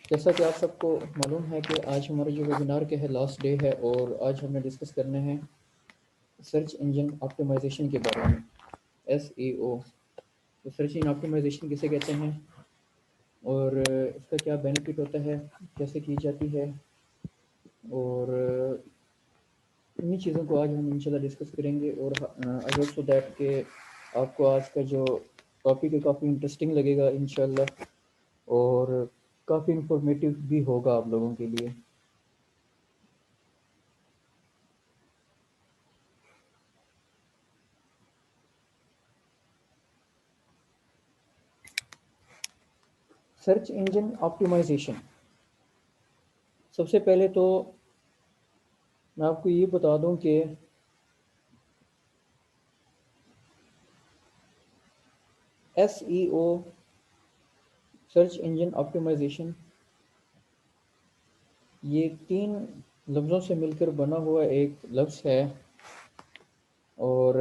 जैसा कि आप सबको मालूम है कि आज हमारे जो वेबिनार के है लास्ट डे है और आज हमने डिस्कस करने हैं सर्च इंजन ऑप्टिमाइजेशन के बारे में, SEO। तो सर्च इंजन ऑप्टिमाइजेशन किसे कहते हैं और इसका क्या बेनिफिट होता है, कैसे की जाती है, और इन्हीं चीज़ों को आज हम इंशाल्लाह डिस्कस करेंगे। और आई होप सो दैट कि आपको आज का जो टॉपिक है काफ़ी इंटरेस्टिंग लगेगा इंशाल्लाह, और काफ़ी इंफॉर्मेटिव भी होगा आप लोगों के लिए। सर्च इंजन ऑप्टिमाइजेशन, सबसे पहले तो मैं आपको ये बता दूं कि SEO, सर्च इंजन ऑप्टिमाइजेशन, ये 3 लफ्ज़ों से मिलकर बना हुआ एक लफ्ज़ है, और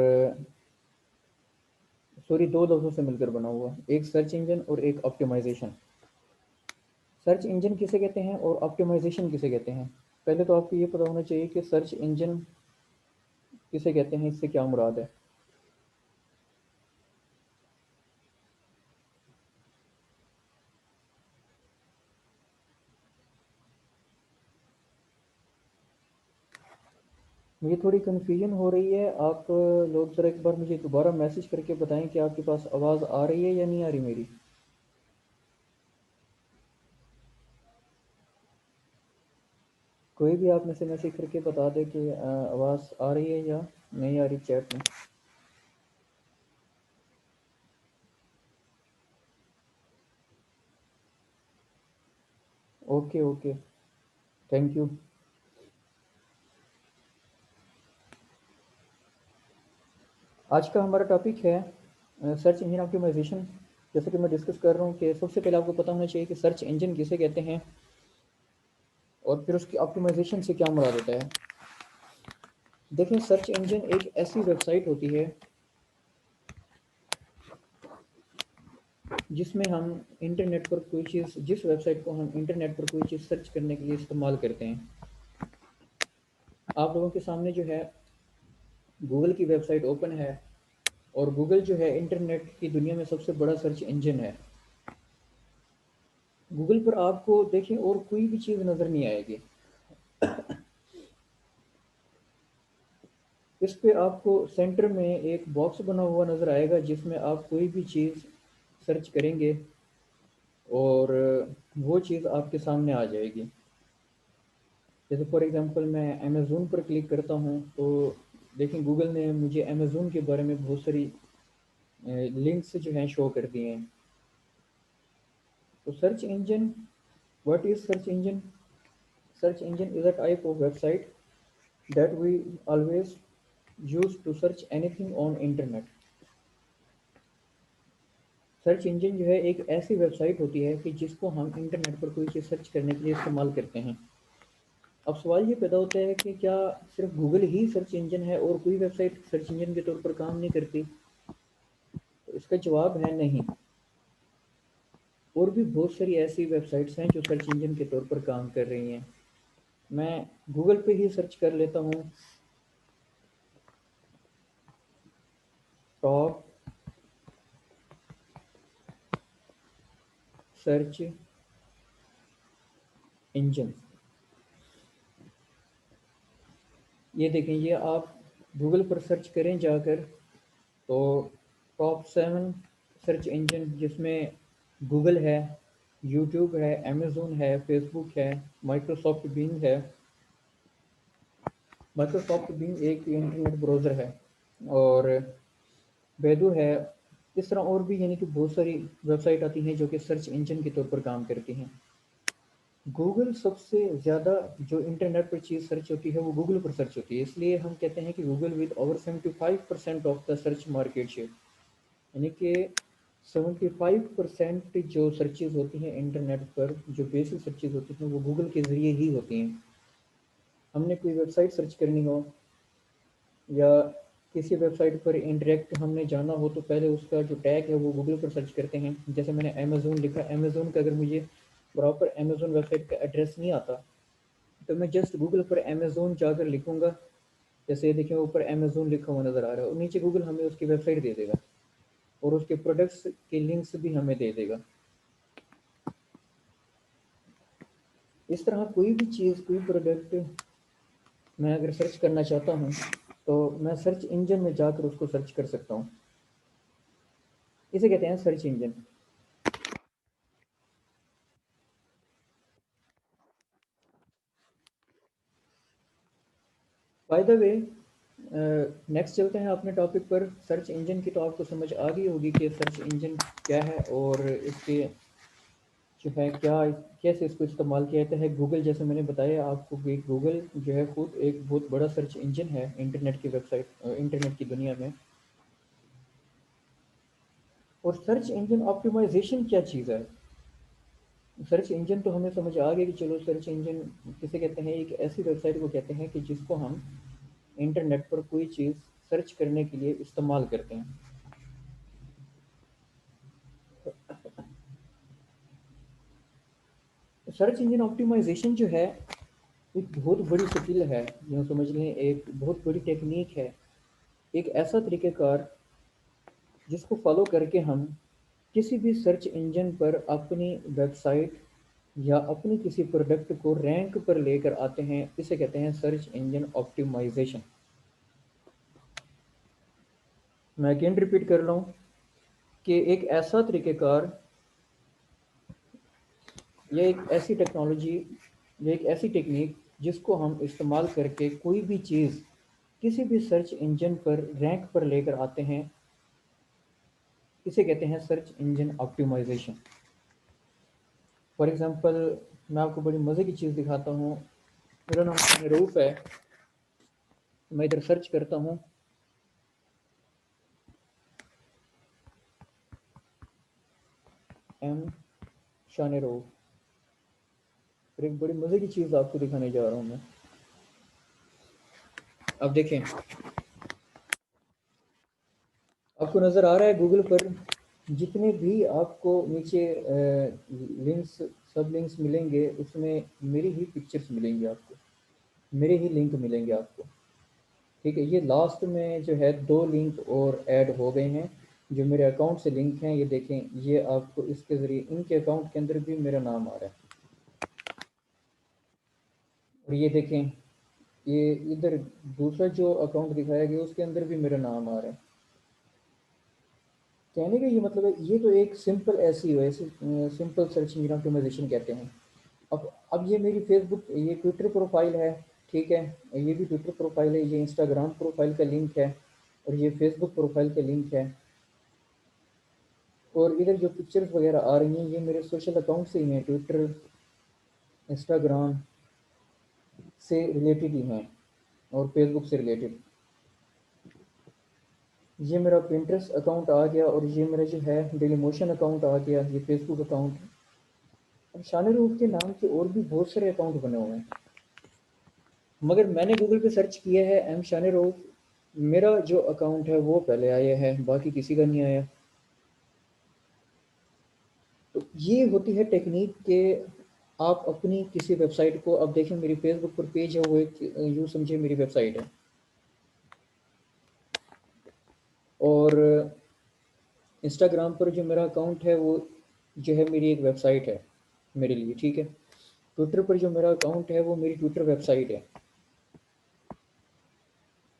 सॉरी 2 लफ्ज़ों से मिलकर बना हुआ, एक सर्च इंजन और एक ऑप्टिमाइजेशन। सर्च इंजन किसे कहते हैं और ऑप्टिमाइजेशन किसे कहते हैं? पहले तो आपको ये पता होना चाहिए कि सर्च इंजन किसे कहते हैं, इससे क्या मुराद है। मुझे थोड़ी कन्फ्यूजन हो रही है, आप लोग ज़रा एक बार मुझे दोबारा मैसेज करके बताएं कि आपके पास आवाज़ आ रही है या नहीं आ रही मेरी। कोई भी आप में से मैसेज करके बता दे कि आवाज़ आ रही है या नहीं आ रही चैट में। Okay okay, thank you. आज का हमारा टॉपिक है सर्च इंजन ऑप्टिमाइजेशन। जैसे कि मैं डिस्कस कर रहा हूँ कि सबसे पहले आपको पता होना चाहिए कि सर्च इंजन किसे कहते हैं और फिर उसकी ऑप्टिमाइजेशन से क्या मुराद होता है। देखिए, सर्च इंजन एक ऐसी वेबसाइट होती है जिसमें हम इंटरनेट पर कोई चीज़, जिस वेबसाइट को हम इंटरनेट पर कोई चीज़ सर्च करने के लिए इस्तेमाल करते हैं। आप लोगों के सामने जो है गूगल की वेबसाइट ओपन है, और गूगल जो है इंटरनेट की दुनिया में सबसे बड़ा सर्च इंजन है। गूगल पर आपको देखिए और कोई भी चीज़ नज़र नहीं आएगी। इस पे आपको सेंटर में एक बॉक्स बना हुआ नज़र आएगा जिसमें आप कोई भी चीज़ सर्च करेंगे और वो चीज़ आपके सामने आ जाएगी। जैसे फॉर एग्जांपल मैं अमेज़ोन पर क्लिक करता हूँ तो देखिए गूगल ने मुझे अमेज़ोन के बारे में बहुत सारी लिंक्स जो हैं शो कर दिए हैं। तो search engine, what is search engine? Search engine is a type of website that we always use to search anything on internet. Search engine जो है एक ऐसी वेबसाइट होती है कि जिसको हम इंटरनेट पर कोई चीज़ सर्च करने के लिए इस्तेमाल करते हैं। अब सवाल ये पैदा होता है कि क्या सिर्फ गूगल ही सर्च इंजन है और कोई वेबसाइट सर्च इंजन के तौर पर काम नहीं करती? तो इसका जवाब है नहीं। और भी बहुत सारी ऐसी वेबसाइट्स हैं जो सर्च इंजन के तौर पर काम कर रही हैं। मैं गूगल पे ही सर्च कर लेता हूँ, टॉप सर्च इंजन। ये देखें, ये आप गूगल पर सर्च करें जाकर तो टॉप 7 सर्च इंजन जिसमें गूगल है, यूट्यूब है, अमेज़ोन है, फेसबुक है, माइक्रोसॉफ्ट बिंग है। माइक्रोसॉफ्ट बिंग एक इंटरनेट ब्राउज़र है, और बैडू है। इस तरह और भी यानी कि बहुत सारी वेबसाइट आती हैं जो कि सर्च इंजन के तौर पर काम करती हैं। गूगल सबसे ज़्यादा जो इंटरनेट पर चीज़ सर्च होती है वो गूगल पर सर्च होती है, इसलिए हम कहते हैं कि Google with over 75% of the search market share, यानी कि 75% जो सर्चेज होती हैं इंटरनेट पर, जो बेसिक सर्चेज होती हैं वो गूगल के ज़रिए ही होती हैं। हमने कोई वेबसाइट सर्च करनी हो या किसी वेबसाइट पर इंटरेक्ट हमने जाना हो तो पहले उसका जो टैग है वो गूगल पर सर्च करते हैं। जैसे मैंने अमेज़ोन लिखा, अमेज़ोन का अगर मुझे प्रॉपर अमेज़न वेबसाइट का एड्रेस नहीं आता, तो मैं जस्ट गूगल पर अमेज़न जाकर लिखूँगा। जैसे ये देखिए ऊपर अमेज़न लिखा हुआ नज़र आ रहा है और नीचे गूगल हमें उसकी वेबसाइट दे देगा और उसके प्रोडक्ट्स के लिंक्स भी हमें दे देगा। इस तरह कोई भी चीज़, कोई प्रोडक्ट मैं अगर सर्च करना चाहता हूँ, तो मैं सर्च इंजन में जाकर उसको सर्च कर सकता हूँ। इसे कहते हैं search engine. By the way, next चलते हैं अपने टॉपिक पर। सर्च इंजन की तो आपको समझ आ गई होगी कि सर्च इंजन क्या है और इसके जो है क्या, कैसे इसको इस्तेमाल किया जाता है। गूगल, जैसे मैंने बताया आपको कि गूगल जो है खुद एक बहुत बड़ा सर्च इंजन है इंटरनेट की वेबसाइट, इंटरनेट की दुनिया में। और सर्च इंजन ऑप्टिमाइजेशन क्या चीज़ है? सर्च इंजन तो हमें समझ आ गया कि चलो सर्च इंजन किसे कहते हैं, एक ऐसी वेबसाइट को कहते हैं कि जिसको हम इंटरनेट पर कोई चीज़ सर्च करने के लिए इस्तेमाल करते हैं। सर्च इंजन ऑप्टिमाइजेशन जो है एक बहुत बड़ी स्किल है, यूँ समझ लें एक बहुत बड़ी टेक्निक है, एक ऐसा तरीक़ेकार जिसको फॉलो करके हम किसी भी सर्च इंजन पर अपनी वेबसाइट या अपनी किसी प्रोडक्ट को रैंक पर लेकर आते हैं। इसे कहते हैं सर्च इंजन ऑप्टिमाइजेशन। मैं अगेन रिपीट कर रहा हूँ कि एक ऐसा तरीक़ेकार या एक ऐसी टेक्नोलॉजी या एक ऐसी टेक्निक जिसको हम इस्तेमाल करके कोई भी चीज़ किसी भी सर्च इंजन पर रैंक पर लेकर आते हैं, इसे कहते हैं search engine optimisation. For example, मैं आपको बड़ी मज़े की चीज़ दिखाता हूँ। मेरा नाम रूफ है, मैं इधर सर्च करता हूँ एम शानेरोव, और एक बड़ी मज़े की चीज़ आपको दिखाने जा रहा हूँ मैं। अब देखें, आपको नज़र आ रहा है गूगल पर जितने भी आपको नीचे लिंक्स, सब लिंक्स मिलेंगे, उसमें मेरी ही पिक्चर्स मिलेंगी आपको, मेरे ही लिंक मिलेंगे आपको। ठीक है, ये लास्ट में जो है 2 लिंक और ऐड हो गए हैं जो मेरे अकाउंट से लिंक हैं। ये देखें, ये आपको इसके ज़रिए इनके अकाउंट के अंदर भी मेरा नाम आ रहा है। और ये देखें, ये इधर दूसरा जो अकाउंट दिखाया गया उसके अंदर भी मेरा नाम आ रहा है। कहने का ये मतलब है, ये तो एक सिंपल ऐसी है, ऐसे सिंपल सर्च इंजन ऑप्टिमाइजेशन कहते हैं। अब ये मेरी फेसबुक, ये ट्विटर प्रोफाइल है, ठीक है, ये भी ट्विटर प्रोफाइल है, ये इंस्टाग्राम प्रोफाइल का लिंक है और ये फेसबुक प्रोफाइल का लिंक है। और इधर जो पिक्चर्स वगैरह आ रही हैं ये मेरे सोशल अकाउंट से ही हैं, ट्विटर, इंस्टाग्राम से रिलेटेड ही हैं और फेसबुक से रिलेटेड। ये मेरा पिंटरेस्ट अकाउंट आ गया और ये मेरा जो है डेली मोशन अकाउंट आ गया, ये फेसबुक अकाउंट। अब शान-ए-रूफ के नाम के और भी बहुत सारे अकाउंट बने हुए हैं, मगर मैंने गूगल पे सर्च किया है एम शान-ए-रूफ, मेरा जो अकाउंट है वो पहले आया है, बाकी किसी का नहीं आया। तो ये होती है टेक्निक कि आप अपनी किसी वेबसाइट को, अब देखें मेरी फेसबुक पर पेज है, वो एक यूँ समझिए मेरी वेबसाइट है, और इंस्टाग्राम पर जो मेरा अकाउंट है वो जो है मेरी एक वेबसाइट है मेरे लिए, ठीक है। ट्विटर पर जो मेरा अकाउंट है वो मेरी ट्विटर वेबसाइट है।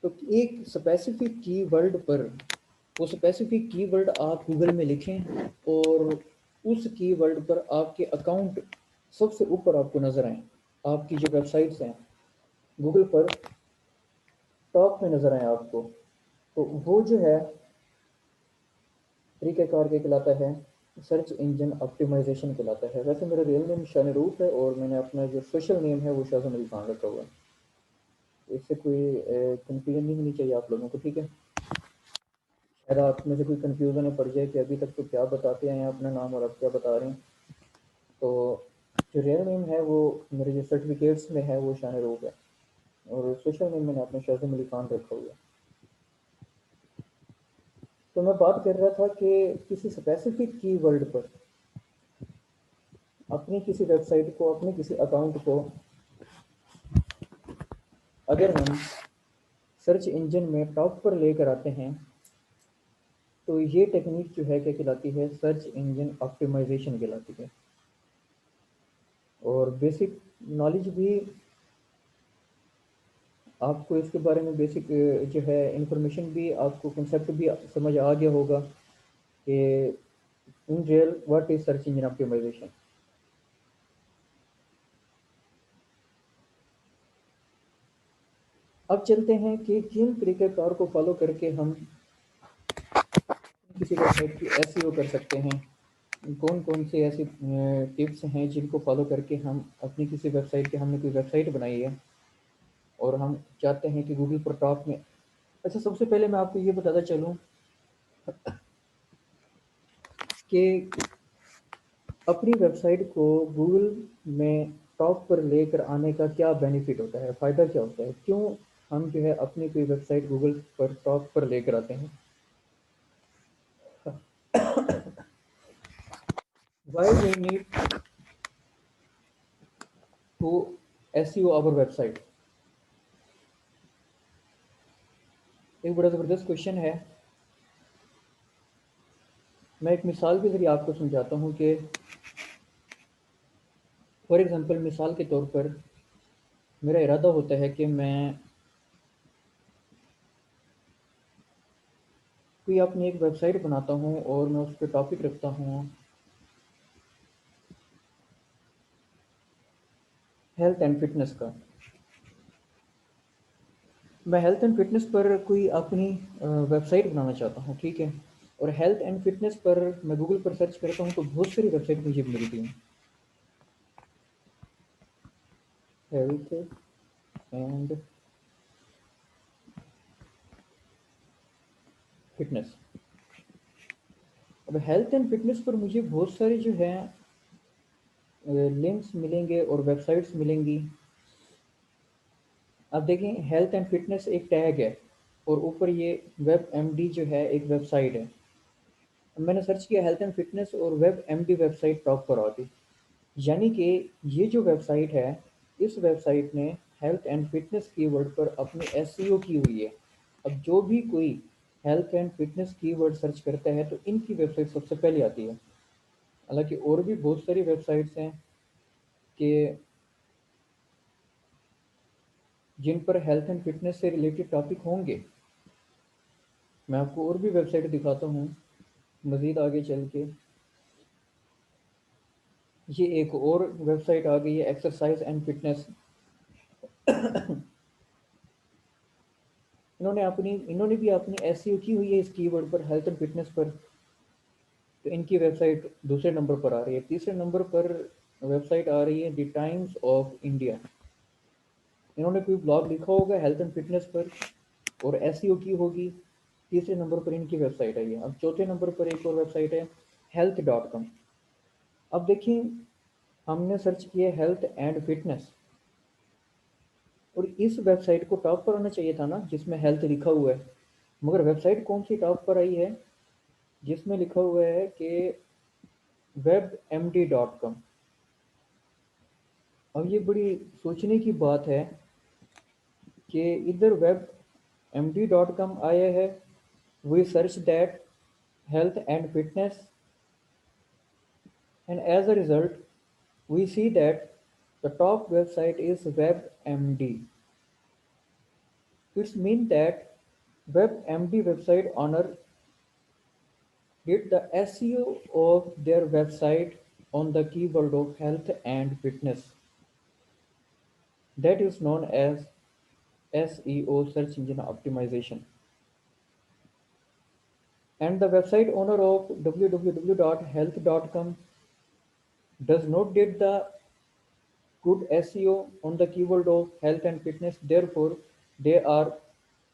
तो एक स्पेसिफिक कीवर्ड पर, वो स्पेसिफिक कीवर्ड आप गूगल में लिखें और उस कीवर्ड पर आपके अकाउंट सबसे ऊपर आपको नज़र आएँ, आपकी जो वेबसाइट्स हैं गूगल पर टॉप में नज़र आएँ आपको, तो वो जो है तरीक़ाकार क्या कहलाता है, सर्च इंजन ऑप्टिमाइजेशन कहलाता है। वैसे मेरा रियल नेम शान-ए-रूफ है और मैंने अपना जो सोशल नेम है वो शाज़म अली खान रखा हुआ है। इससे कोई कन्फ्यूजन नहीं होनी चाहिए आप लोगों को, ठीक है। शायद आप में से कोई कन्फ्यूज़न में पड़ जाए कि अभी तक तो क्या बताते आए हैं अपना नाम और अब क्या बता रहे हैं। तो जो रियल नेम है वो मेरे जो सर्टिफिकेट्स में है वो शान-ए-रूफ है और सोशल नेम मैंने अपना शाज़म अली खान रखा हुआ है। तो मैं बात कर रहा था कि किसी स्पेसिफिक कीवर्ड पर अपनी किसी वेबसाइट को, अपने किसी अकाउंट को अगर हम सर्च इंजन में टॉप पर लेकर आते हैं, तो ये टेक्निक जो है क्या कहलाती है, सर्च इंजन ऑप्टिमाइजेशन कहलाती है। और बेसिक नॉलेज भी आपको इसके बारे में, बेसिक जो है इंफॉर्मेशन भी, आपको कंसेप्ट भी समझ आ गया होगा कि in real what is search engine optimisation. अब चलते हैं कि किन तरीक़ेकार को फॉलो करके हम किसी वेबसाइट की एसईओ कर सकते हैं। कौन कौन से ऐसे टिप्स हैं जिनको फॉलो करके हम अपनी किसी वेबसाइट की, हमने कोई वेबसाइट बनाई है और हम चाहते हैं कि गूगल पर टॉप में। अच्छा, सबसे पहले मैं आपको ये बताता चलूँ कि अपनी वेबसाइट को गूगल में टॉप पर लेकर आने का क्या बेनिफिट होता है, फ़ायदा क्या होता है, क्यों हम जो है अपनी कोई वेबसाइट गूगल पर टॉप पर लेकर आते हैं। Why we need to SEO our website. एक बड़ा ज़बरदस्त क्वेश्चन है। मैं एक मिसाल के ज़रिए आपको समझाता हूँ कि फॉर एग्ज़ाम्पल, मिसाल के तौर पर मेरा इरादा होता है कि मैं कोई अपनी एक वेबसाइट बनाता हूँ और मैं उस पर टॉपिक रखता हूँ हेल्थ एंड फिटनेस का। मैं हेल्थ एंड फिटनेस पर कोई अपनी वेबसाइट बनाना चाहता हूँ, ठीक है। और हेल्थ एंड फिटनेस पर मैं गूगल पर सर्च करता हूँ तो बहुत सारी वेबसाइट मुझे मिलती हैं। Health and fitness. अब हेल्थ एंड फिटनेस पर मुझे बहुत सारी जो है लिंक्स मिलेंगे और वेबसाइट्स मिलेंगी। अब देखें, हेल्थ एंड फिटनेस एक टैग है और ऊपर ये वेब एमडी जो है एक वेबसाइट है। मैंने सर्च किया हेल्थ एंड फिटनेस और वेब एमडी वेबसाइट टॉप पर आ गई। यानी कि ये जो वेबसाइट है, इस वेबसाइट ने हेल्थ एंड फिटनेस कीवर्ड पर अपनी एसईओ की हुई है। अब जो भी कोई health and fitness keyword search करता है तो इनकी वेबसाइट सबसे पहले आती है। हालांकि और भी बहुत सारी वेबसाइट्स हैं कि जिन पर हेल्थ एंड फिटनेस से रिलेटेड टॉपिक होंगे। मैं आपको और भी वेबसाइट दिखाता हूँ मज़ीद आगे चल के। ये एक और वेबसाइट आ गई है, एक्सरसाइज एंड फिटनेस। इन्होंने भी अपनी एसईओ की हुई है इस कीवर्ड पर, हेल्थ एंड फिटनेस पर। तो इनकी वेबसाइट दूसरे नंबर पर आ रही है। तीसरे नंबर पर वेबसाइट आ रही है द टाइम्स ऑफ इंडिया। इन्होंने कोई ब्लॉग लिखा होगा हेल्थ एंड फिटनेस पर और एसईओ की होगी। तीसरे नंबर पर इनकी वेबसाइट आई है। अब चौथे नंबर पर एक और वेबसाइट है health.com। अब देखिए, हमने सर्च किया हेल्थ एंड फिटनेस और इस वेबसाइट को टॉप पर आना चाहिए था ना, जिसमें हेल्थ लिखा हुआ है। मगर वेबसाइट कौन सी टॉप पर आई है, जिसमें लिखा हुआ है कि webmd.com। अब ये बड़ी सोचने की बात है कि इधर webmd.com आया है, we search that health and fitness, and as a result we see that the top website is WebMD. It means that WebMD website owner did the SEO of their website on the keyword of health and fitness. That is known as SEO, search engine optimization. And the website owner of www.health.com does not did the good SEO on the keyword of health and fitness, therefore they are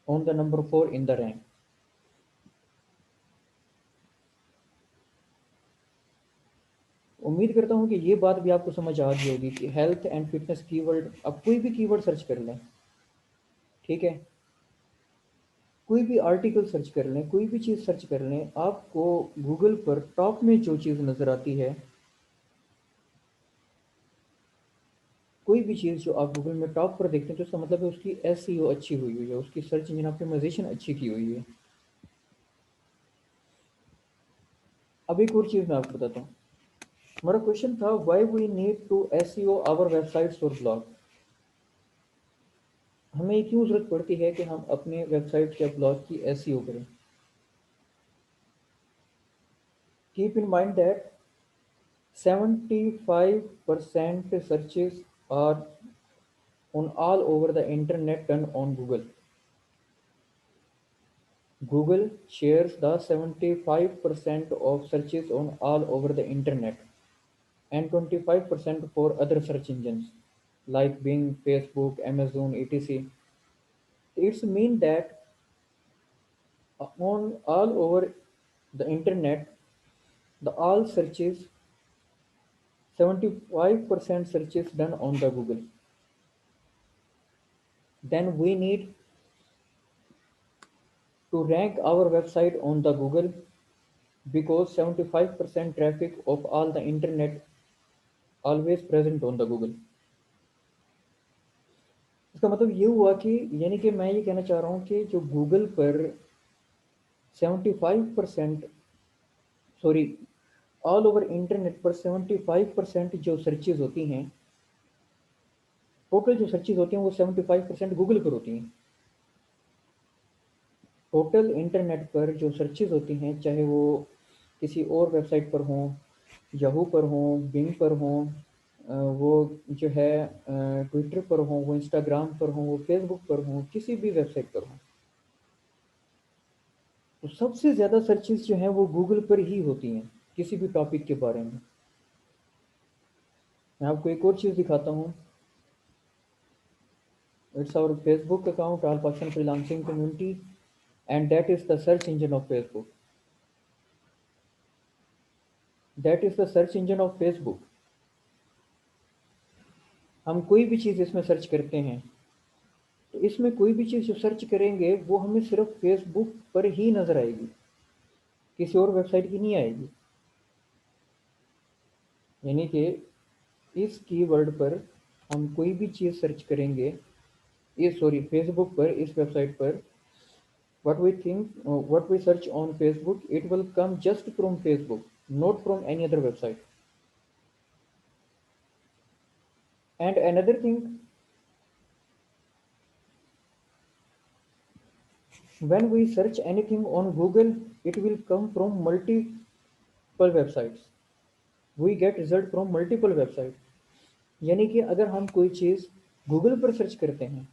on the number 4 in the rank। उम्मीद करता हूँ कि ये बात भी आपको समझ आ गई होगी कि हेल्थ एंड फिटनेस कीवर्ड, आप कोई भी कीवर्ड सर्च कर लें, ठीक है, कोई भी आर्टिकल सर्च कर लें, कोई भी चीज़ सर्च कर लें, आपको गूगल पर टॉप में जो चीज़ नज़र आती है कोई भी चीज़ जो आप गूगल में टॉप पर देखते हैं तो इसका मतलब है उसकी एसईओ अच्छी हुई हुई है, उसकी सर्च इंजन ऑप्टिमाइजेशन अच्छी की हुई है। अब एक और चीज़ मैं आपको बताता हूँ। हमारा क्वेश्चन था why we need to SEO our websites और ब्लॉग। हमें क्यों ज़रूरत पड़ती है कि हम अपने वेबसाइट या ब्लॉग की एसईओ करें। Keep in mind that 75% searches are on all over the internet done on Google. Google shares the 75% of searches on all over the internet and 25% for other search engines like Bing, Facebook, Amazon, etc. It's mean that on all over the internet, the all searches 75% searches done on the Google. Then we need to rank our website on the Google because 75% traffic of all the internet always present on the Google. इसका मतलब ये हुआ कि यानी कि मैं ये कहना चाह रहा हूँ कि जो गूगल पर 75% सॉरी ऑल ओवर इंटरनेट पर 75% जो सर्चेज होती हैं, टोटल जो सर्चेज होती हैं वो 75% गूगल पर होती हैं। टोटल इंटरनेट पर जो सर्चेज होती हैं चाहे वो किसी और वेबसाइट पर हों, याहू पर हों, बिंग पर हों, वो जो है ट्विटर पर हों, वो इंस्टाग्राम पर हों, वो फेसबुक पर हों, किसी भी वेबसाइट पर हों, तो सबसे ज़्यादा सर्चेज जो हैं वो गूगल पर ही होती हैं किसी भी टॉपिक के बारे में। मैं आपको एक और चीज़ दिखाता हूँ। It's our Facebook account all Pakistan freelancing community and that is the search engine of Facebook. That is the search engine of Facebook. हम कोई भी चीज़ इसमें सर्च करते हैं तो इसमें कोई भी चीज़ जो सर्च करेंगे वो हमें सिर्फ फेसबुक पर ही नज़र आएगी, किसी और वेबसाइट की नहीं आएगी। यानी कि इस कीवर्ड पर हम कोई भी चीज़ सर्च करेंगे, ये सॉरी फेसबुक पर, इस वेबसाइट पर, what we search on Facebook, it will come just from Facebook, not from any other website. And another thing, when we search anything on Google, it will come from multiple websites. We get result from multiple websites. यानी कि अगर हम कोई चीज़ Google पर search करते हैं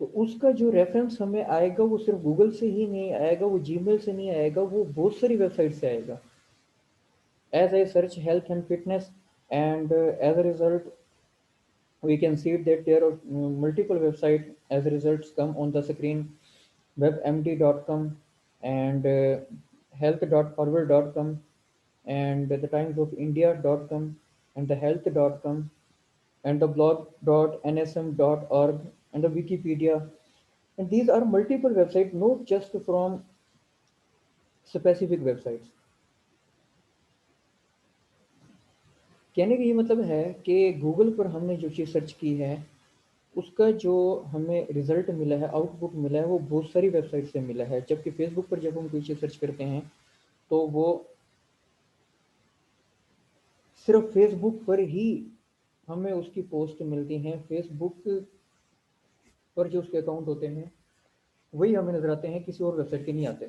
तो उसका जो रेफरेंस हमें आएगा वो सिर्फ गूगल से ही नहीं आएगा, वो जीमेल से नहीं आएगा, वो बहुत सारी वेबसाइट से आएगा। As I search health and fitness and as a result we can see that there are multiple websites as results come on the screen, webmd.com and health.forward.com and the times of india.com and the health.com and the blog.nsm.org and the wikipedia, and these are multiple websites, not just from specific websites. कहने का ये मतलब है कि Google पर हमने जो चीज़ search की है उसका जो हमें रिजल्ट मिला है, आउटपुट मिला है, वो बहुत सारी वेबसाइट से मिला है। जबकि फेसबुक पर जब हम कोई चीज़ सर्च करते हैं तो वो सिर्फ फेसबुक पर ही हमें उसकी पोस्ट मिलती हैं। फेसबुक पर जो उसके अकाउंट होते हैं वही हमें नजर आते हैं, किसी और वेबसाइट के नहीं आते।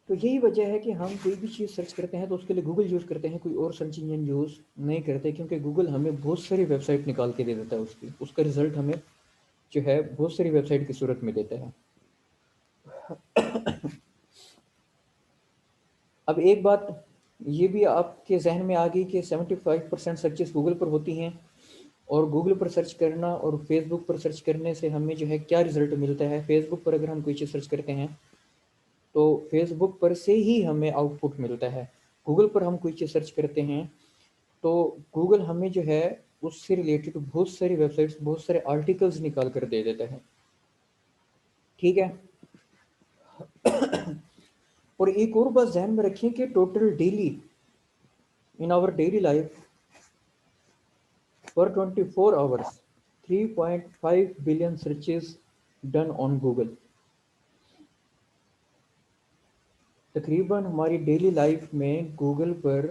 तो यही वजह है कि हम कोई भी चीज़ सर्च करते हैं तो उसके लिए गूगल यूज़ करते हैं, कोई और सर्च इंजन यूज़ नहीं करते, क्योंकि गूगल हमें बहुत सारी वेबसाइट निकाल के दे देता है, उसका रिजल्ट हमें जो है बहुत सारी वेबसाइट की सूरत में देता है। अब एक बात ये भी आपके जहन में आ गई कि 75% सर्चेस गूगल पर होती हैं और गूगल पर सर्च करना और फेसबुक पर सर्च करने से हमें जो है क्या रिजल्ट मिलता है। फेसबुक पर अगर हम कोई चीज़ सर्च करते हैं तो फेसबुक पर से ही हमें आउटपुट मिलता है। गूगल पर हम कोई चीज़ सर्च करते हैं तो गूगल हमें जो है उससे रिलेटेड बहुत सारी वेबसाइट्स, बहुत सारे आर्टिकल्स निकाल कर दे देता है। ठीक है। और एक और बात ध्यान में रखें कि total daily in our daily life per 24 hours 3.5 billion searches done on Google। तकरीबन हमारी डेली लाइफ में गूगल पर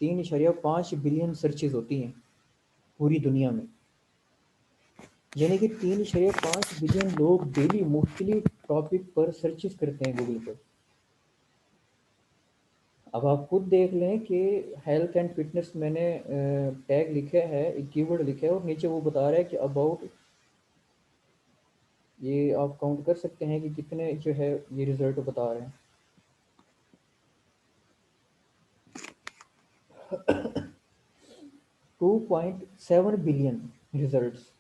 3.5 बिलियन सर्चेज होती हैं पूरी दुनिया में। यानी कि 3.5 बिलियन लोग डेली मुख्तलिफ टॉपिक पर सर्चेस करते हैं गूगल पर। अब आप खुद देख लें कि हेल्थ एंड फिटनेस मैंने टैग लिखा है, एक कीवर्ड लिखा है और नीचे वो बता रहा है कि अबाउट, ये आप काउंट कर सकते हैं कि कितने जो है ये रिजल्ट बता रहे हैं। 2.7 बिलियन रिजल्ट्स,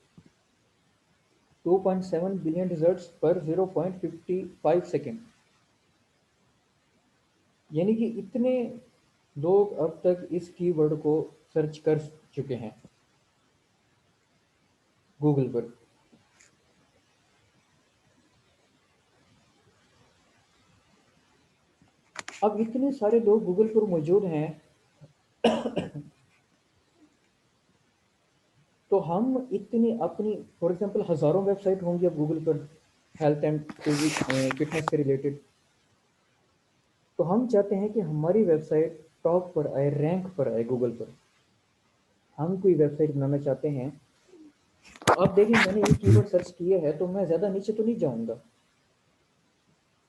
2.7 बिलियन रिजल्ट्स पर 0.55 सेकेंड। यानी कि इतने लोग अब तक इस कीवर्ड को सर्च कर चुके हैं गूगल पर। अब इतने सारे लोग गूगल पर मौजूद हैं तो हम इतनी अपनी, फॉर एग्जांपल हज़ारों वेबसाइट होंगी अब गूगल पर हेल्थ एंड फिटनेस से रिलेटेड। तो हम चाहते हैं कि हमारी वेबसाइट टॉप पर आए, रैंक पर आए गूगल पर। हम कोई वेबसाइट बनाना चाहते हैं तो अब देखिए मैंने ये कीवर्ड सर्च किया है तो मैं ज़्यादा नीचे तो नहीं जाऊंगा,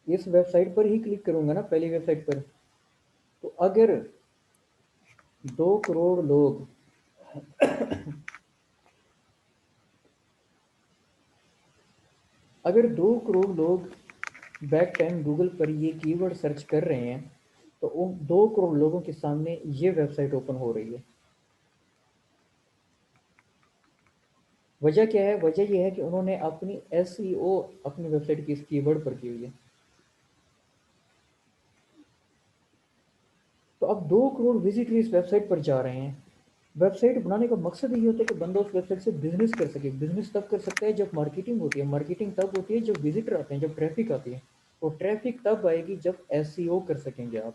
इस वेबसाइट पर ही क्लिक करूंगा ना, पहली वेबसाइट पर। तो अगर 2 करोड़ लोग अगर 2 करोड़ लोग बैक टाइम गूगल पर ये कीवर्ड सर्च कर रहे हैं तो उन 2 करोड़ लोगों के सामने ये वेबसाइट ओपन हो रही है। वजह क्या है? वजह यह है कि उन्होंने अपनी एसईओ अपनी वेबसाइट की इस कीवर्ड पर की हुई है। तो अब 2 करोड़ विजिटर इस वेबसाइट पर जा रहे हैं। वेबसाइट बनाने का मकसद ये होता है कि बंदा उस वेबसाइट से बिजनेस कर सके। बिजनेस तब कर सकता है जब मार्केटिंग होती है, मार्केटिंग तब होती है जब विजिटर आते हैं, जब ट्रैफिक आती है। और ट्रैफिक तब आएगी जब एसईओ कर सकेंगे आप।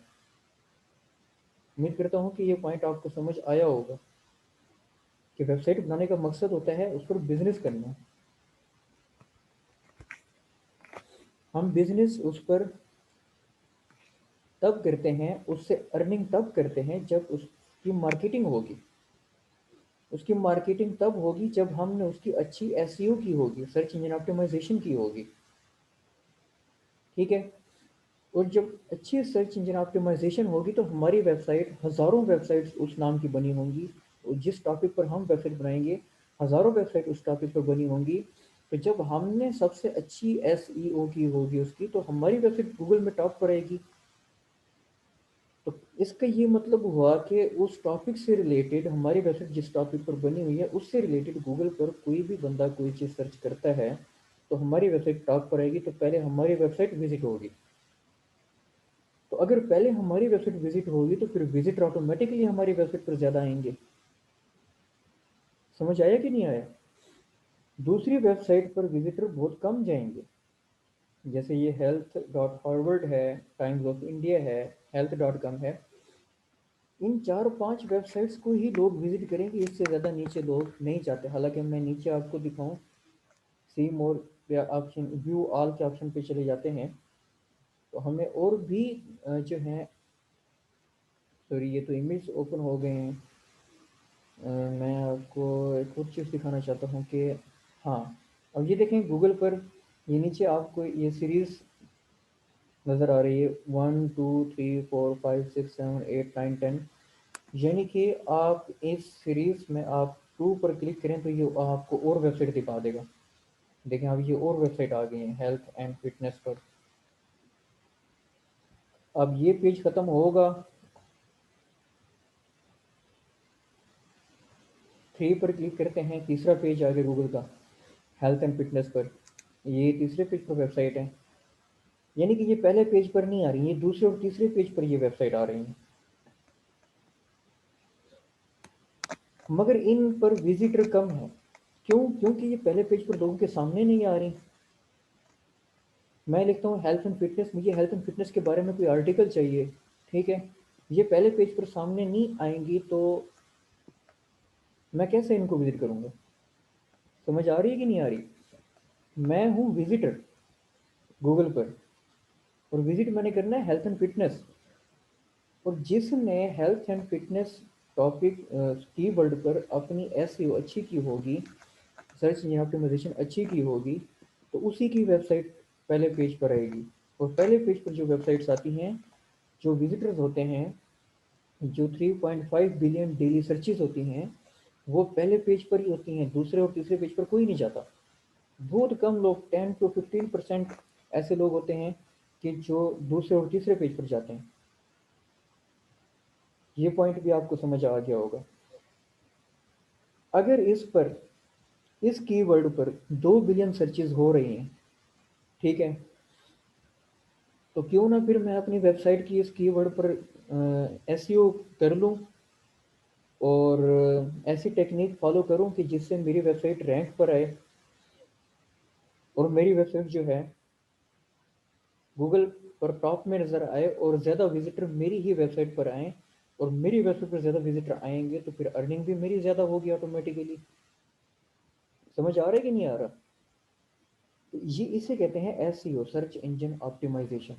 उम्मीद करता हूँ कि ये पॉइंट आपको समझ आया होगा कि वेबसाइट बनाने का मकसद होता है उस पर बिजनेस करना। हम बिजनेस उस पर तब करते हैं, उससे अर्निंग तब करते हैं जब उसकी मार्केटिंग होगी। उसकी मार्केटिंग तब होगी जब हमने उसकी अच्छी एसईओ की होगी, सर्च इंजन ऑप्टिमाइजेशन की होगी। ठीक है। और जब अच्छी सर्च इंजन ऑप्टिमाइजेशन होगी तो हमारी वेबसाइट, हज़ारों वेबसाइट्स उस नाम की बनी होंगी। और जिस टॉपिक पर हम वेबसाइट बनाएंगे हज़ारों वेबसाइट उस टॉपिक पर बनी होंगी। तो जब हमने सबसे अच्छी एसईओ की होगी उसकी, तो हमारी वेबसाइट गूगल में टॉप पर आएगी। तो इसका ये मतलब हुआ कि उस टॉपिक से रिलेटेड हमारी वेबसाइट जिस टॉपिक पर बनी हुई है उससे रिलेटेड गूगल पर कोई भी बंदा कोई चीज़ सर्च करता है तो हमारी वेबसाइट टॉप पर आएगी। तो पहले हमारी वेबसाइट विजिट होगी। तो अगर पहले हमारी वेबसाइट विजिट होगी तो फिर विजिटर ऑटोमेटिकली हमारी वेबसाइट पर ज़्यादा आएंगे। समझ आया कि नहीं आया? दूसरी वेबसाइट पर विजिटर बहुत कम जाएंगे। जैसे ये हेल्थ डॉट हार्वर्ड है, टाइम्स ऑफ इंडिया है, हेल्थ डॉट कॉम है। इन 4-5 वेबसाइट्स को ही लोग विजिट करेंगे, इससे ज़्यादा नीचे लोग नहीं जाते। हालांकि मैं नीचे आपको दिखाऊं, सी मोर या ऑप्शन, व्यू ऑल के ऑप्शन पे चले जाते हैं तो हमें और भी जो है, सॉरी ये तो इमेज ओपन हो गए हैं। मैं आपको एक और चीज़ दिखाना चाहता हूँ कि हाँ, अब ये देखें गूगल पर ये नीचे आपको ये सीरीज़ नज़र आ रही है, 1 2 3 4 5 6 7 8 9 10। यानी कि आप इस सीरीज़ में आप 2 पर क्लिक करें तो ये आपको और वेबसाइट दिखा देगा। देखें अब ये और वेबसाइट आ गई है हेल्थ एंड फिटनेस पर। अब ये पेज ख़त्म होगा, 3 पर क्लिक करते हैं, तीसरा पेज आ गया गूगल का हेल्थ एंड फिटनेस पर। ये तीसरे पेज पर वेबसाइट है। यानी कि ये पहले पेज पर नहीं आ रही, ये दूसरे और तीसरे पेज पर ये वेबसाइट आ रही है। मगर इन पर विजिटर कम है। क्यों? क्योंकि ये पहले पेज पर लोगों के सामने नहीं आ रही। मैं लिखता हूँ हेल्थ एंड फिटनेस, मुझे हेल्थ एंड फिटनेस के बारे में कोई आर्टिकल चाहिए, ठीक है, ये पहले पेज पर सामने नहीं आएंगी तो मैं कैसे इनको विजिट करूँगा? समझ आ रही है कि नहीं आ रही? मैं हूँ विजिटर गूगल पर, और विजिट मैंने करना है हेल्थ एंड फिटनेस, और जिसने health and fitness topic keyword पर अपनी एसईओ अच्छी की होगी, सर्च इंजन ऑप्टिमाइजेशन अच्छी की होगी, तो उसी की वेबसाइट पहले पेज पर आएगी। और पहले पेज पर जो वेबसाइट्स आती हैं, जो विजिटर्स होते हैं, जो 3.5 बिलियन डेली सर्चेस होती हैं, वो पहले पेज पर ही होती हैं, दूसरे और तीसरे पेज पर कोई नहीं जाता। बहुत कम लोग, 10 to 15% ऐसे लोग होते हैं कि जो दूसरे और तीसरे पेज पर जाते हैं। ये पॉइंट भी आपको समझ आ गया होगा। अगर इस कीवर्ड पर 2 बिलियन सर्चेज हो रही हैं, ठीक है, तो क्यों ना फिर मैं अपनी वेबसाइट की इस कीवर्ड पर एसईओ कर लूं, और ऐसी टेक्निक फॉलो करूं कि जिससे मेरी वेबसाइट रैंक पर आए, और मेरी वेबसाइट जो है गूगल पर टॉप में नज़र आए, और ज़्यादा विजिटर मेरी ही वेबसाइट पर आएँ, और मेरी वेबसाइट पर ज़्यादा विजिटर आएंगे तो फिर अर्निंग भी मेरी ज़्यादा होगी ऑटोमेटिकली। समझ आ रहा है कि नहीं आ रहा? तो ये इसे कहते हैं एसईओ, सर्च इंजन ऑप्टिमाइजेशन।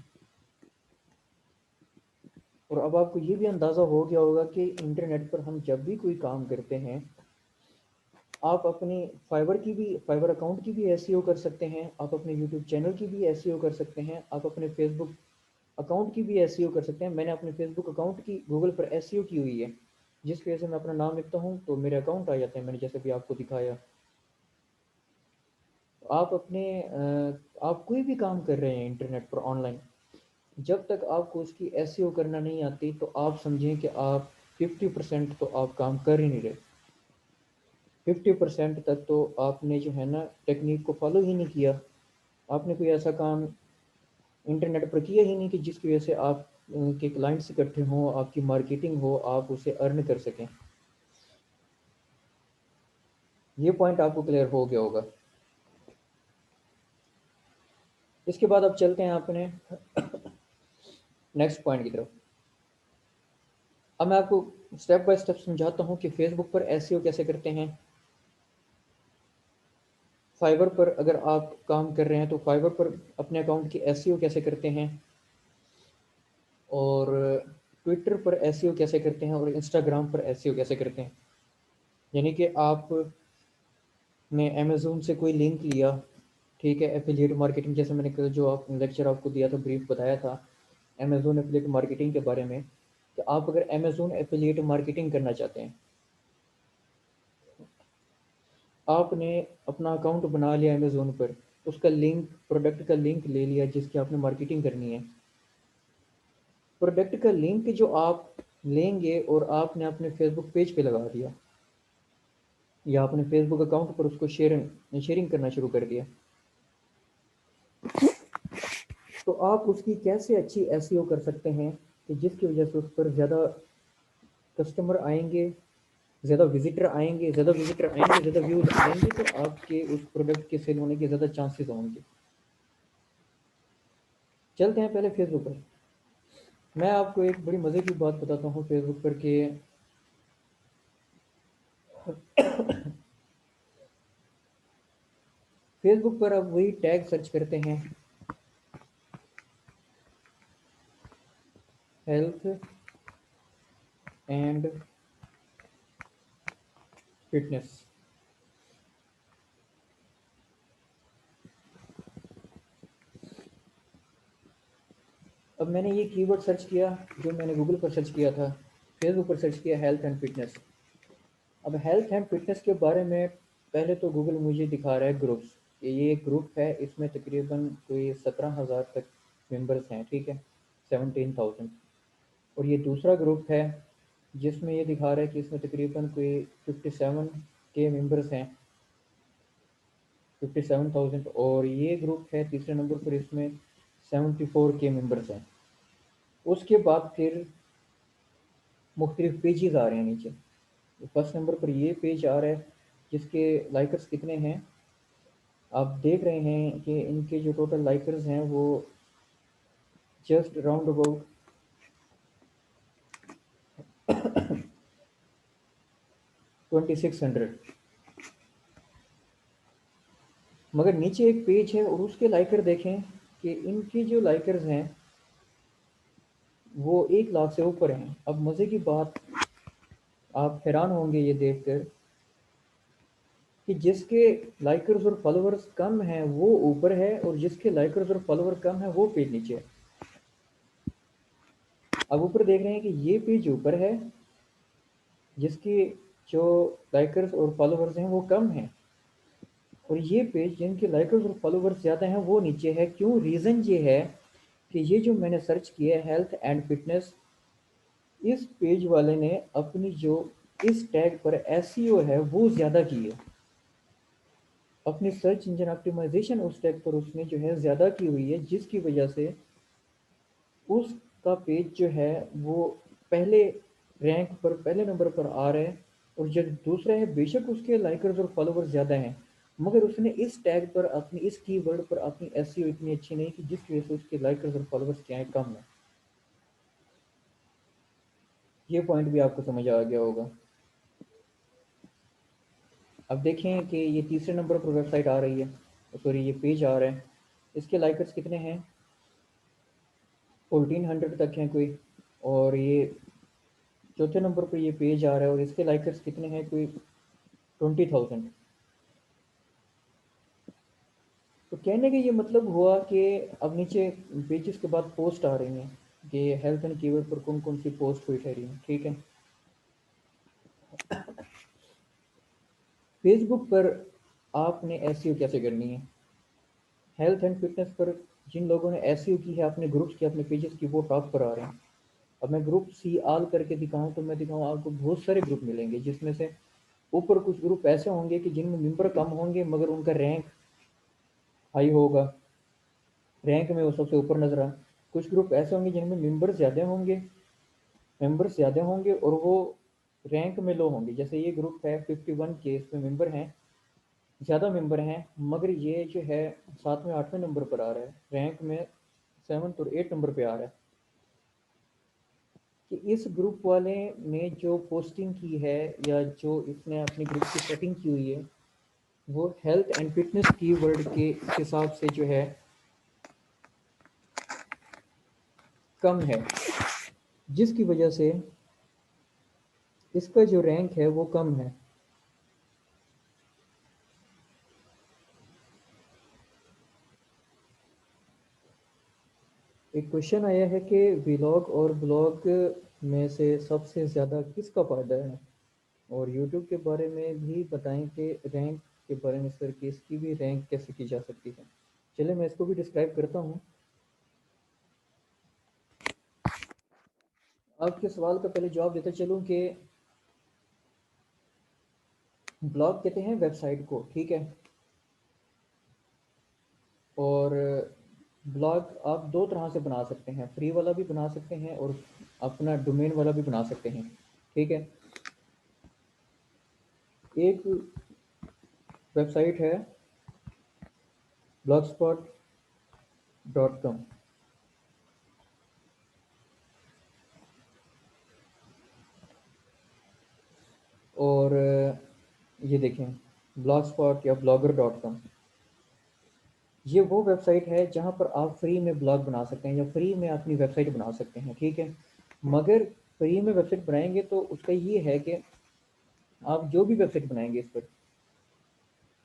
और अब आपको ये भी अंदाज़ा हो गया होगा कि इंटरनेट पर हम जब भी कोई काम करते हैं, आप अपनी फाइवर अकाउंट की भी एसईओ कर सकते हैं, आप अपने यूट्यूब चैनल की भी एसईओ कर सकते हैं, आप अपने फेसबुक अकाउंट की भी एसईओ कर सकते हैं। मैंने अपने फेसबुक अकाउंट की गूगल पर एसईओ की हुई है, जिसकी वजह से मैं अपना नाम लिखता हूँ तो मेरे अकाउंट आ जाते हैं, मैंने जैसे भी आपको दिखाया। आप आप कोई भी काम कर रहे हैं इंटरनेट पर ऑनलाइन, जब तक आपको उसकी एसईओ करना नहीं आती तो आप समझें कि आप 50% तो आप काम कर ही नहीं रहे। 50% तक तो आपने जो है ना टेक्निक को फॉलो ही नहीं किया, आपने कोई ऐसा काम इंटरनेट पर किया ही नहीं कि जिसकी वजह से आप के क्लाइंट्स इकट्ठे हों, आपकी मार्केटिंग हो, आप उसे अर्न कर सकें। ये पॉइंट आपको क्लियर हो गया होगा। इसके बाद अब चलते हैं अपने नेक्स्ट पॉइंट की तरफ। अब मैं आपको स्टेप बाय स्टेप समझाता हूँ कि फेसबुक पर एसईओ कैसे करते हैं। फाइवर पर अगर आप काम कर रहे हैं तो फाइवर पर अपने अकाउंट की एसईओ कैसे करते हैं, और ट्विटर पर एसईओ कैसे करते हैं, और इंस्टाग्राम पर एसईओ कैसे करते हैं। यानी कि आपने अमेज़ोन से कोई लिंक लिया, ठीक है, एफिलिएट मार्केटिंग, जैसे मैंने जो आप लेक्चर आपको दिया था, ब्रीफ बताया था अमेज़ोन एफिलिएट मार्केटिंग के बारे में, कि आप अगर अमेज़ोन एफिलिएट मार्केटिंग करना चाहते हैं, आपने अपना अकाउंट बना लिया अमेज़ोन पर, उसका लिंक, प्रोडक्ट का लिंक ले लिया जिसकी आपने मार्केटिंग करनी है। प्रोडक्ट का लिंक जो आप लेंगे और आपने अपने फेसबुक पेज पे लगा दिया, या अपने फेसबुक अकाउंट पर उसको शेयरिंग करना शुरू कर दिया, तो आप उसकी कैसे अच्छी एसईओ कर सकते हैं कि जिसकी वजह से उस पर ज़्यादा कस्टमर आएंगे, ज़्यादा विजिटर आएंगे, ज़्यादा व्यूज़ आएंगे, तो आपके उस प्रोडक्ट के सेल होने के ज़्यादा चांसेस होंगे। चलते हैं पहले फेसबुक पर। मैं आपको एक बड़ी मज़े की बात बताता हूँ फेसबुक पर कि फेसबुक पर आप वही टैग सर्च करते हैं, हेल्थ एंड फिटनेस। अब मैंने ये कीवर्ड सर्च किया, जो मैंने गूगल पर सर्च किया था, फेसबुक पर सर्च किया हेल्थ एंड फिटनेस। अब हेल्थ एंड फिटनेस के बारे में पहले तो गूगल मुझे दिखा रहा है ग्रुप्स, ये एक ग्रुप है, इसमें तकरीबन कोई 17,000 तक मेंबर्स हैं, ठीक है, 17,000। और ये दूसरा ग्रुप है जिसमें ये दिखा रहा है कि इसमें तकरीबन कोई 57 के मेंबर्स हैं, 57,000। और ये ग्रुप है तीसरे नंबर पर, इसमें 74 के मेंबर्स हैं। उसके बाद फिर मुख्तलिफ पेजेस आ रहे हैं नीचे। फर्स्ट नंबर पर ये पेज आ रहा है जिसके लाइकर्स कितने हैं, आप देख रहे हैं कि इनके जो टोटल लाइकर्स हैं वो जस्ट राउंड अबाउट 2600, मगर नीचे एक पेज है और उसके लाइकर देखें कि इनकी जो लाइकर्स हैं वो 1 लाख से ऊपर हैं। अब मज़े की बात, आप हैरान होंगे ये देखकर कि जिसके लाइकर्स और फॉलोअर्स कम हैं वो ऊपर है, और जिसके लाइकर्स और फॉलोअर कम है वो पेज नीचे है। अब ऊपर देख रहे हैं कि ये पेज ऊपर है जिसके जो लाइकर्स और फॉलोअर्स हैं वो कम हैं, और ये पेज जिनके लाइकर्स और फॉलोअर्स ज़्यादा हैं वो नीचे है। क्यों? रीज़न ये है कि ये जो मैंने सर्च किया है हेल्थ एंड फिटनेस, इस पेज वाले ने अपनी जो इस टैग पर एसईओ है वो ज़्यादा की है, अपनी सर्च इंजन ऑप्टिमाइजेशन उस टैग पर उसने जो है ज़्यादा की हुई है, जिसकी वजह से उसका पेज जो है वो पहले रैंक पर, पहले नंबर पर आ रहा है। और जब दूसरा है, बेशक उसके लाइकर्स और फॉलोवर्स ज़्यादा हैं, मगर उसने इस टैग पर, अपनी इस कीवर्ड पर अपनी एसईओ इतनी अच्छी नहीं की, जिसकी वजह से उसके लाइकर्स और फॉलोवर्स क्या है, कम है। ये पॉइंट भी आपको समझ आ गया होगा। अब देखें कि ये तीसरे नंबर पर वेबसाइट आ रही है, सॉरी ये पेज आ रहा है, इसके लाइकर्स कितने हैं? 1400 तक हैं कोई। और ये चौथे नंबर पर ये पेज आ रहा है और इसके लाइकर्स कितने हैं? कोई 20,000। तो कहने का ये मतलब हुआ कि अब नीचे पेजेस के बाद पोस्ट आ रही हैं कि हेल्थ एंड कीवर्ड पर कौन कौन सी पोस्ट हुई ठहरी हैं, ठीक है। फेसबुक पर आपने एसईओ कैसे करनी है? हेल्थ एंड फिटनेस पर जिन लोगों ने एसईओ की है अपने ग्रुप्स की, अपने पेजेस की, वो टॉप पर आ रहे हैं। अब मैं ग्रुप सी आल करके दिखाऊं तो मैं दिखाऊं आपको बहुत सारे ग्रुप मिलेंगे, जिसमें से ऊपर कुछ ग्रुप ऐसे होंगे कि जिनमें मेंबर कम होंगे मगर उनका रैंक हाई होगा, रैंक में वो सबसे ऊपर नजर आ। कुछ ग्रुप ऐसे होंगे जिनमें मेंबर्स ज़्यादा होंगे और वो रैंक में लो होंगे। जैसे ये ग्रुप है 51 के, इसमें मेंबर हैं, ज़्यादा मेंबर हैं, मगर ये जो है 7वें 8वें नंबर पर आ रहा है, रैंक में 7th और 8 नंबर पे आ रहा है। कि इस ग्रुप वाले ने जो पोस्टिंग की है या जो इसने अपनी ग्रुप की सेटिंग की हुई है वो हेल्थ एंड फिटनेस कीवर्ड के हिसाब से जो है कम है, जिसकी वजह से इसका जो रैंक है वो कम है। एक क्वेश्चन आया है कि व्लॉग और ब्लॉग में से सबसे ज़्यादा किसका फ़ायदा है, और यूट्यूब के बारे में भी बताएं कि रैंक के बारे में सर, कि इसकी भी रैंक कैसे की जा सकती है। चलिए मैं इसको भी डिस्क्राइब करता हूँ। आपके सवाल का पहले जवाब देता चलूँ कि ब्लॉग कहते हैं वेबसाइट को, ठीक है। और ब्लॉग आप दो तरह से बना सकते हैं, फ्री वाला भी बना सकते हैं और अपना डोमेन वाला भी बना सकते हैं, ठीक है। एक वेबसाइट है blogspot.com, और ये देखें blogspot या blogger.com, ये वो वेबसाइट है जहाँ पर आप फ्री में ब्लॉग बना सकते हैं या फ्री में अपनी वेबसाइट बना सकते हैं, ठीक है। मगर फ्री में वेबसाइट बनाएंगे तो उसका ये है कि आप जो भी वेबसाइट बनाएंगे इस पर,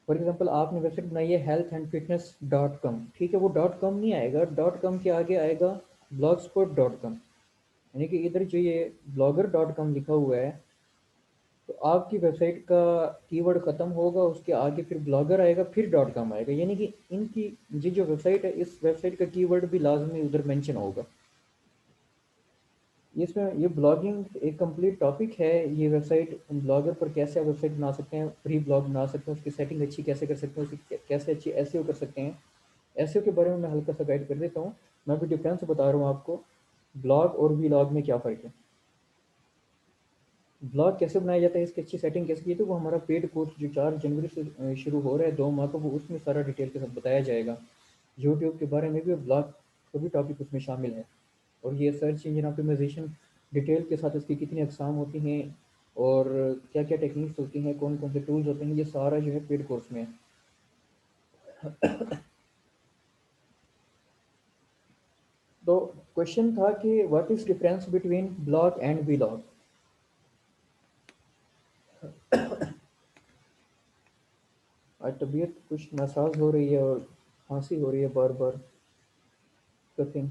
फॉर एग्जांपल आपने वेबसाइट बनाई है healthandfitness.com, ठीक है, वो डॉट कॉम नहीं आएगा, डॉट कॉम के आगे आएगा blogspot.com, यानी कि इधर जो ये blogger.com लिखा हुआ है, तो आपकी वेबसाइट का कीवर्ड ख़त्म होगा, उसके आगे फिर ब्लॉगर आएगा, फिर डॉट कॉम आएगा, यानी कि इनकी ये जो वेबसाइट है इस वेबसाइट का कीवर्ड भी लाजमी उधर मेंशन होगा। इसमें ये ब्लॉगिंग एक कंप्लीट टॉपिक है। ये वेबसाइट ब्लॉगर पर कैसे आप वेबसाइट बना सकते हैं, फ्री ब्लॉग बना सकते हैं, उसकी सेटिंग अच्छी कैसे कर सकते हैं, उसकी कैसे अच्छी एसईओ कर सकते हैं। एसईओ के बारे में मैं हल्का सा गाइड कर देता हूँ। मैं भी डिफरेंस बता रहा हूँ आपको, ब्लॉग और व्लॉग में क्या फ़र्क है। ब्लॉग कैसे बनाया जाता है, इसकी अच्छी सेटिंग कैसे की, तो वो हमारा पेड कोर्स जो 4 जनवरी से शुरू हो रहा है 2 माह का, वो उसमें सारा डिटेल के साथ बताया जाएगा। यूट्यूब के बारे में भी और ब्लॉग का भी टॉपिक उसमें शामिल है। और ये सर्च इंजन ऑप्टिमाइजेशन डिटेल के साथ इसकी कितनी अकसाम होती हैं और क्या क्या टेक्निक्स होती हैं, कौन कौन से टूल्स होते हैं, ये सारा जो है पेड कोर्स में है। तो क्वेश्चन था कि what is difference between blog and vlog. आज तबीयत कुछ नासाज हो रही है और खांसी हो रही है बार बार, कफिंग।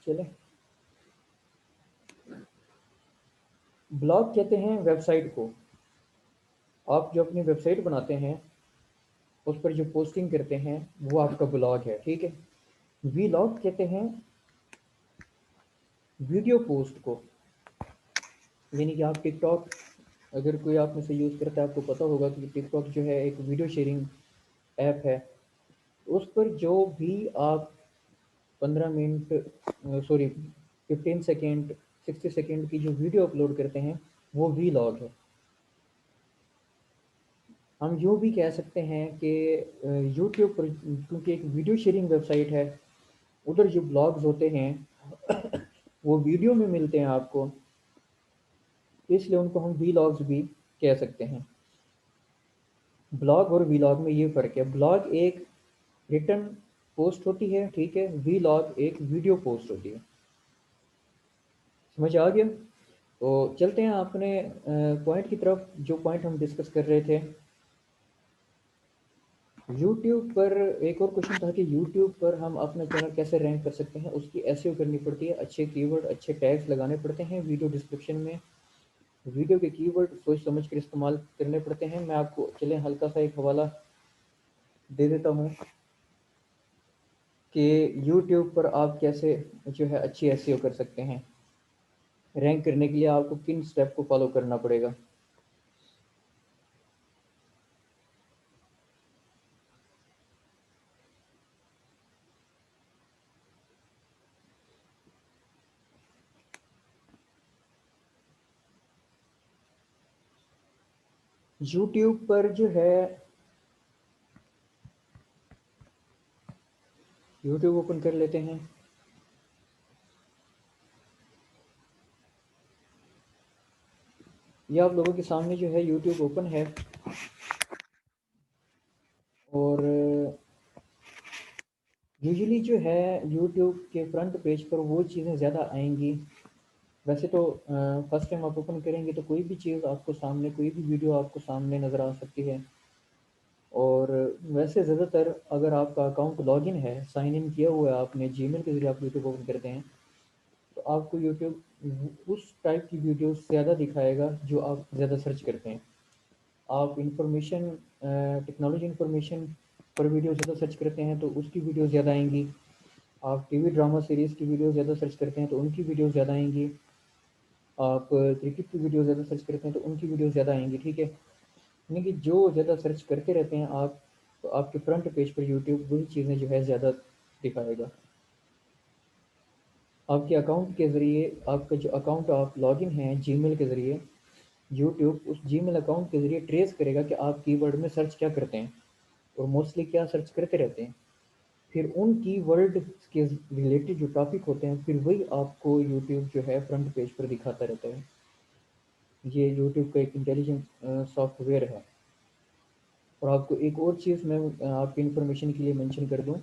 चले, ब्लॉग कहते हैं वेबसाइट को। आप जो अपनी वेबसाइट बनाते हैं उस पर जो पोस्टिंग करते हैं वो आपका ब्लॉग है, ठीक है। वीलॉग कहते हैं वीडियो पोस्ट को, यानी कि आप टिकटॉक, अगर कोई आप में से यूज़ करता है आपको पता होगा कि टिकटॉक जो है एक वीडियो शेयरिंग ऐप है। उस पर जो भी आप 15 मिनट, सॉरी 15 सेकेंड, 60 सेकेंड की जो वीडियो अपलोड करते हैं वो वीलॉग है। हम यूँ भी कह सकते हैं कि यूट्यूब पर, क्योंकि एक वीडियो शेयरिंग वेबसाइट है, उधर जो ब्लॉग्स होते हैं वो वीडियो में मिलते हैं आपको, इसलिए उनको हम वीलॉग्स भी कह सकते हैं। ब्लॉग और वीलॉग में ये फ़र्क है, ब्लॉग एक रिटन पोस्ट होती है, ठीक है, वीलॉग एक वीडियो पोस्ट होती है। समझ आ गया? तो चलते हैं अपने पॉइंट की तरफ, जो पॉइंट हम डिस्कस कर रहे थे। यूट्यूब पर एक और क्वेश्चन था कि यूट्यूब पर हम अपना चैनल कैसे रैंक कर सकते हैं। उसकी एसईओ करनी पड़ती है, अच्छे कीवर्ड, अच्छे टैग्स लगाने पड़ते हैं वीडियो डिस्क्रिप्शन में। वीडियो के कीवर्ड सोच समझ कर इस्तेमाल करने पड़ते हैं। मैं आपको चलें हल्का सा एक हवाला दे देता हूँ कि यूट्यूब पर आप कैसे जो है अच्छी एसईओ कर सकते हैं। रैंक करने के लिए आपको किन स्टेप को फॉलो करना पड़ेगा। यूट्यूब पर जो है, यूट्यूब ओपन कर लेते हैं। ये आप लोगों के सामने जो है यूट्यूब ओपन है, और यूजुअली जो है यूट्यूब के फ्रंट पेज पर वो चीज़ें ज़्यादा आएंगी। वैसे तो फर्स्ट टाइम आप ओपन करेंगे तो कोई भी चीज़ आपको सामने, कोई भी वीडियो आपको सामने नज़र आ सकती है। और वैसे ज़्यादातर अगर आपका अकाउंट लॉगिन है, साइन इन किया हुआ है आपने, जीमेल के ज़रिए आप यूट्यूब ओपन करते हैं, तो आपको यूट्यूब उस टाइप की वीडियोस ज़्यादा दिखाएगा जो आप ज़्यादा सर्च करते हैं। आप इंफॉर्मेशन, टेक्नोलॉजी इंफॉर्मेशन पर वीडियो ज़्यादा सर्च करते हैं तो उसकी वीडियो ज़्यादा आएंगी। आप टीवी ड्रामा सीरीज़ की वीडियो ज़्यादा सर्च करते हैं तो उनकी वीडियो ज़्यादा आएंगी। आप क्रिकेट की वीडियो ज़्यादा सर्च करते हैं तो उनकी वीडियो ज़्यादा आएंगी, ठीक है। यानी कि जो ज़्यादा सर्च करते रहते हैं आप, तो आपके फ्रंट पेज पर यूट्यूब वही चीज़ें जो है ज़्यादा दिखाएगा। आपके अकाउंट के ज़रिए, आपका जो अकाउंट आप लॉगिन हैं जीमेल के ज़रिए, यूट्यूब उस जीमेल अकाउंट के ज़रिए ट्रेस करेगा कि आप कीवर्ड में सर्च क्या करते हैं और मोस्टली क्या सर्च करते रहते हैं। फिर उन कीवर्ड के रिलेटेड जो टॉपिक होते हैं, फिर वही आपको यूट्यूब जो है फ्रंट पेज पर दिखाता रहता है। ये यूट्यूब का एक इंटेलिजेंट सॉफ्टवेयर है। और आपको एक और चीज़ मैं आपकी इन्फॉर्मेशन के लिए मेंशन कर दूं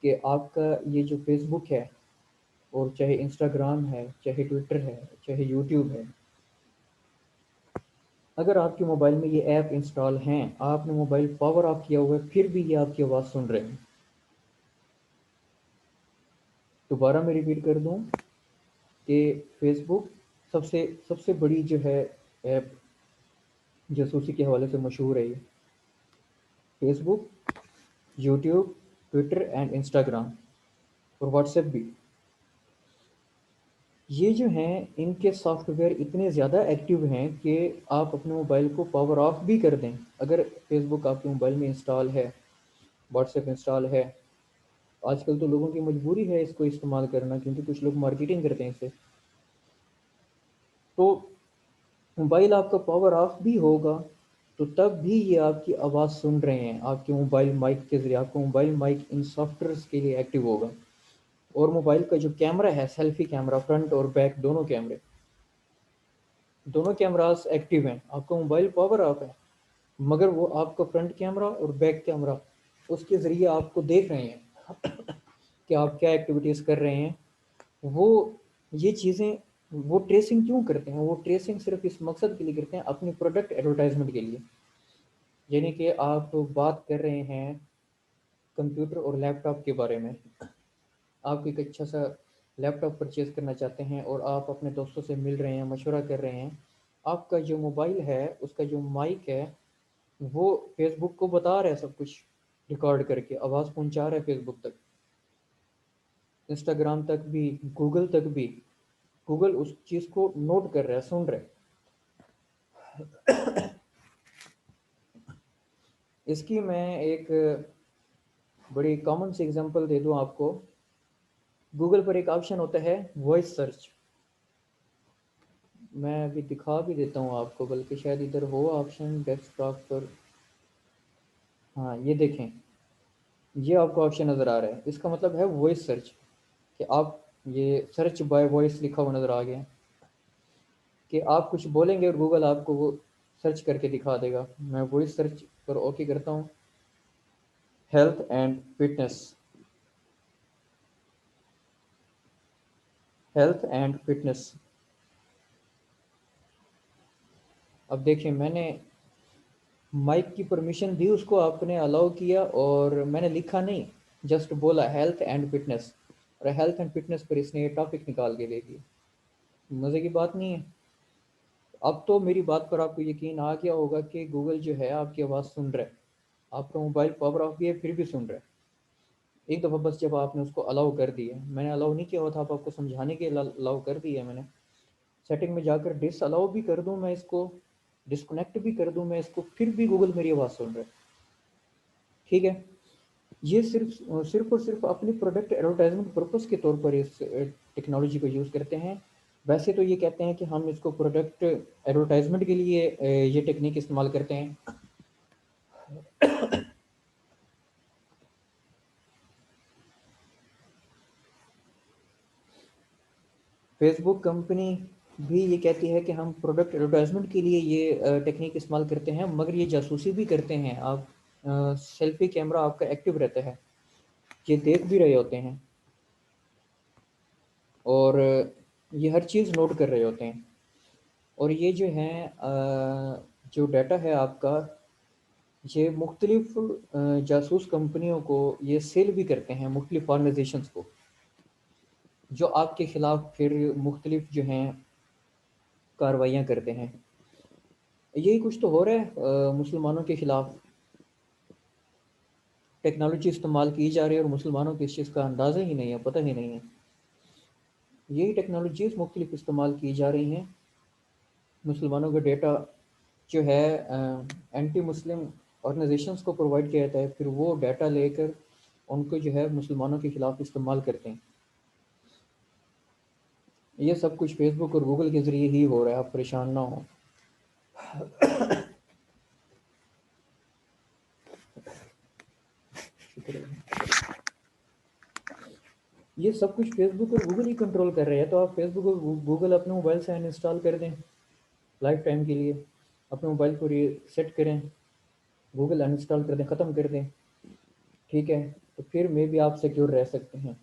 कि आपका ये जो फेसबुक है, और चाहे इंस्टाग्राम है, चाहे ट्विटर है, चाहे यूट्यूब है, अगर आपके मोबाइल में ये ऐप इंस्टॉल हैं, आपने मोबाइल पावर ऑफ किया हुआ है, फिर भी ये आपकी आवाज़ सुन रहे हैं। दोबारा मैं रिपीट कर दूं कि फेसबुक सबसे सबसे बड़ी जो है ऐप जासूसी के हवाले से मशहूर है। ये Facebook, YouTube, Twitter and Instagram और व्हाट्सएप भी, ये जो हैं इनके सॉफ्टवेयर इतने ज़्यादा एक्टिव हैं कि आप अपने मोबाइल को पावर ऑफ भी कर दें, अगर फेसबुक आपके मोबाइल में इंस्टॉल है, व्हाट्सएप इंस्टॉल है। आजकल तो लोगों की मजबूरी है इसको इस्तेमाल करना, क्योंकि कुछ लोग मार्केटिंग करते हैं इससे। तो मोबाइल आपका पावर ऑफ भी होगा तो तब भी ये आपकी आवाज़ सुन रहे हैं आपके मोबाइल माइक के ज़रिए। आपका मोबाइल माइक इन सॉफ्टवेयर्स के लिए एक्टिव होगा। और मोबाइल का जो कैमरा है, सेल्फी कैमरा, फ्रंट और बैक दोनों कैमरे, दोनों कैमरास एक्टिव हैं। आपका मोबाइल पावर ऑफ है मगर वो आपका फ्रंट कैमरा और बैक कैमरा उसके ज़रिए आपको देख रहे हैं कि आप क्या एक्टिविटीज़ कर रहे हैं। वो ये चीज़ें वो ट्रेसिंग क्यों करते हैं? वो ट्रेसिंग सिर्फ इस मकसद के लिए करते हैं, अपनी प्रोडक्ट एडवर्टाइजमेंट के लिए। यानी कि आप बात कर रहे हैं कंप्यूटर और लैपटॉप के बारे में। आप एक अच्छा सा लैपटॉप परचेज़ करना चाहते हैं और आप अपने दोस्तों से मिल रहे हैं, मशवरा कर रहे हैं। आपका जो मोबाइल है, उसका जो माइक है, वो फेसबुक को बता रहा है सब कुछ रिकॉर्ड करके, आवाज़ पहुँचा रहा है फेसबुक तक, इंस्टाग्राम तक भी, गूगल तक भी। गूगल उस चीज़ को नोट कर रहा है, सुन रहा है। इसकी मैं एक बड़ी कॉमन सी एग्जांपल दे दूं आपको। गूगल पर एक ऑप्शन होता है वॉइस सर्च। मैं अभी दिखा भी देता हूं आपको, बल्कि शायद इधर हो ऑप्शन डेस्कटॉप पर। हाँ, ये देखें, ये आपको ऑप्शन नज़र आ रहा है। इसका मतलब है वॉइस सर्च, कि आप ये सर्च बाय वॉइस लिखा हुआ नज़र आ गया कि आप कुछ बोलेंगे और गूगल आपको वो सर्च करके दिखा देगा। मैं वॉइस सर्च पर ओके करता हूँ। Health and fitness, health and fitness. अब देखिए, मैंने माइक की परमिशन दी उसको, आपने अलाउ किया और मैंने लिखा नहीं, जस्ट बोला हेल्थ एंड फिटनेस। और हेल्थ एंड फिटनेस पर इसने ये टॉपिक निकाल के दे दिया। मज़े की बात नहीं है? अब तो मेरी बात पर आपको यकीन आ गया होगा कि गूगल जो है आपकी आवाज़ सुन रहा है। आपका मोबाइल पावर ऑफ भी है फिर भी सुन रहा है। एक दफ़ा बस जब आपने उसको अलाउ कर दिया, मैंने अलाउ नहीं किया हुआ था, आपको समझाने के लिए अलाउ कर दिया है मैंने। सेटिंग में जाकर डिस अलाउ भी कर दूं मैं इसको, डिस्कनेक्ट भी कर दूं मैं इसको, फिर भी गूगल मेरी आवाज़ सुन रहा है। ठीक है? ये सिर्फ और सिर्फ अपनी प्रोडक्ट एडवर्टाइजमेंट पर्पस के तौर पर इस टेक्नोलॉजी को यूज़ करते हैं। वैसे तो ये कहते हैं कि हम इसको प्रोडक्ट एडवर्टाइजमेंट के लिए ये टेक्निक इस्तेमाल करते हैं। फेसबुक कंपनी भी ये कहती है कि हम प्रोडक्ट एडवर्टाइजमेंट के लिए ये टेक्निक इस्तेमाल करते हैं, मगर ये जासूसी भी करते हैं। आप सेल्फी कैमरा आपका एक्टिव रहता है, ये देख भी रहे होते हैं और ये हर चीज़ नोट कर रहे होते हैं। और ये जो है जो डाटा है आपका, ये मुख्तलिफ जासूस कंपनियों को ये सेल भी करते हैं, मुख्तलिफ ऑर्गेनाइजेशंस को, जो आपके ख़िलाफ़ फिर मुख्तलिफ जो हैं कार्रवाइयाँ करते हैं। यही कुछ तो हो रहा है मुसलमानों के ख़िलाफ़। टेक्नोलॉजी इस्तेमाल की जा रही है और मुसलमानों को इस चीज़ का अंदाज़ा ही नहीं है, पता ही नहीं है। यही टेक्नोलॉजीज़ मुख्तलिफ इस्तेमाल की जा रही हैं। मुसलमानों का डेटा जो है एंटी मुस्लिम ऑर्गेनाइजेशंस को प्रोवाइड किया जाता है, फिर वो डाटा लेकर उनको जो है मुसलमानों के ख़िलाफ़ इस्तेमाल करते हैं। ये सब कुछ फेसबुक और गूगल के ज़रिए ही हो रहा है, आप परेशान ना हो। शुक्र है। ये सब कुछ फेसबुक और गूगल ही कंट्रोल कर रहे हैं, तो आप फेसबुक और गूगल अपने मोबाइल से अनइंस्टॉल कर दें लाइफ टाइम के लिए। अपने मोबाइल को रीसेट करें, गूगल अनइंस्टॉल कर दें, ख़त्म कर दें। ठीक है? तो फिर मे भी आप सिक्योर रह सकते हैं,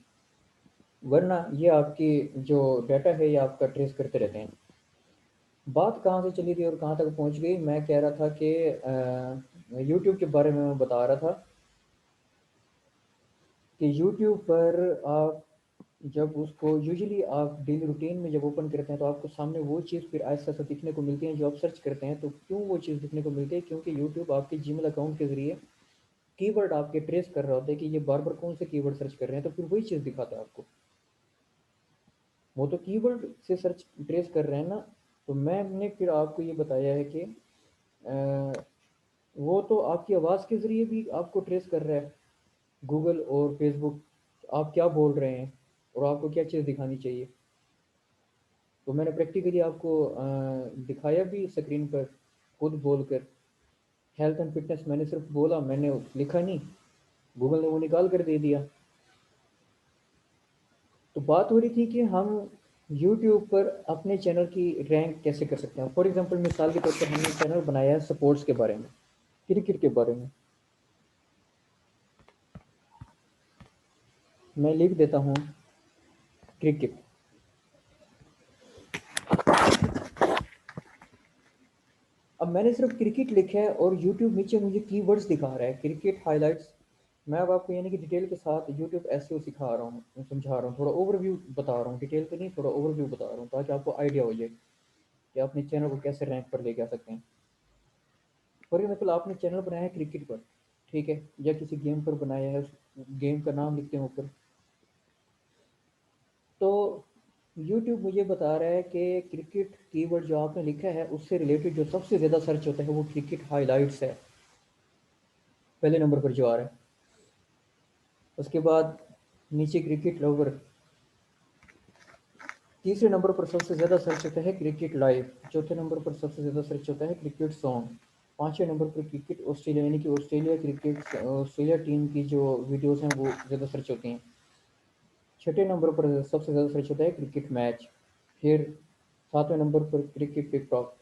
वरना ये आपकी जो डाटा है ये आपका ट्रेस करते रहते हैं। बात कहाँ से चली थी और कहाँ तक पहुँच गई? मैं कह रहा था कि यूट्यूब के बारे में मैं बता रहा था कि यूट्यूब पर आप जब उसको यूजुअली आप डेली रूटीन में जब ओपन करते हैं तो आपको सामने वो चीज़ फिर आहिस्ता आहिस्ता दिखने को मिलती है जो आप सर्च करते हैं। तो क्यों वो चीज़ दिखने को मिलती है? क्योंकि यूट्यूब आपके जीमेल अकाउंट के ज़रिए कीवर्ड आपके ट्रेस कर रहा होता है कि ये बार बार कौन से कीवर्ड सर्च कर रहे हैं, तो फिर वही चीज़ दिखाता है आपको। वो तो कीवर्ड से सर्च ट्रेस कर रहे हैं ना। तो मैंने फिर आपको ये बताया है कि अ, वो तो आपकी आवाज़ के ज़रिए भी आपको ट्रेस कर रहा है, गूगल और फेसबुक। आप क्या बोल रहे हैं और आपको क्या चीज़ दिखानी चाहिए। तो मैंने प्रैक्टिकली आपको दिखाया भी स्क्रीन पर, खुद बोल कर। हेल्थ एंड फिटनेस मैंने सिर्फ बोला, मैंने लिखा नहीं, गूगल ने वो निकाल कर दे दिया। तो बात हो रही थी कि हम यूट्यूब पर अपने चैनल की रैंक कैसे कर सकते हैं। फॉर एग्जांपल मिसाल के तौर पर हमने चैनल बनाया है स्पोर्ट्स के बारे में, क्रिकेट के बारे में। मैं लिख देता हूँ क्रिकेट। अब मैंने सिर्फ क्रिकेट लिखा है और यूट्यूब नीचे मुझे कीवर्ड्स दिखा रहा है, क्रिकेट हाइलाइट्स। मैं अब आपको यानी कि डिटेल के साथ यूट्यूब एसईओ सिखा रहा हूँ, समझा रहा हूँ, थोड़ा ओवरव्यू बता रहा हूँ, डिटेल तो नहीं, थोड़ा ओवरव्यू बता रहा हूँ ताकि आपको आइडिया हो जाए कि अपने चैनल को कैसे रैंक पर लेके आ सकते हैं। फॉर एग्जाम्पल आपने चैनल बनाया है क्रिकेट पर, ठीक है, या किसी गेम पर बनाया है, उस गेम का नाम लिखते हैं ऊपर। तो यूट्यूब मुझे बता रहा है कि क्रिकेट कीवर्ड जो आपने लिखा है उससे रिलेटेड जो सबसे ज़्यादा सर्च होता है वो क्रिकेट हाइलाइट्स है, पहले नंबर पर जो आ रहा है। उसके बाद नीचे क्रिकेट लवर, तीसरे नंबर पर सबसे ज़्यादा सर्च होता है क्रिकेट लाइव, चौथे नंबर पर सबसे ज़्यादा सर्च होता है क्रिकेट सॉन्ग, पाँचवें नंबर पर क्रिकेट ऑस्ट्रेलिया, यानी कि ऑस्ट्रेलिया क्रिकेट, ऑस्ट्रेलिया टीम की जो वीडियोस हैं वो ज़्यादा सर्च होती हैं। छठे नंबर पर सबसे ज़्यादा सर्च होता है क्रिकेट मैच। फिर सातवें नंबर पर क्रिकेट टिकटॉक,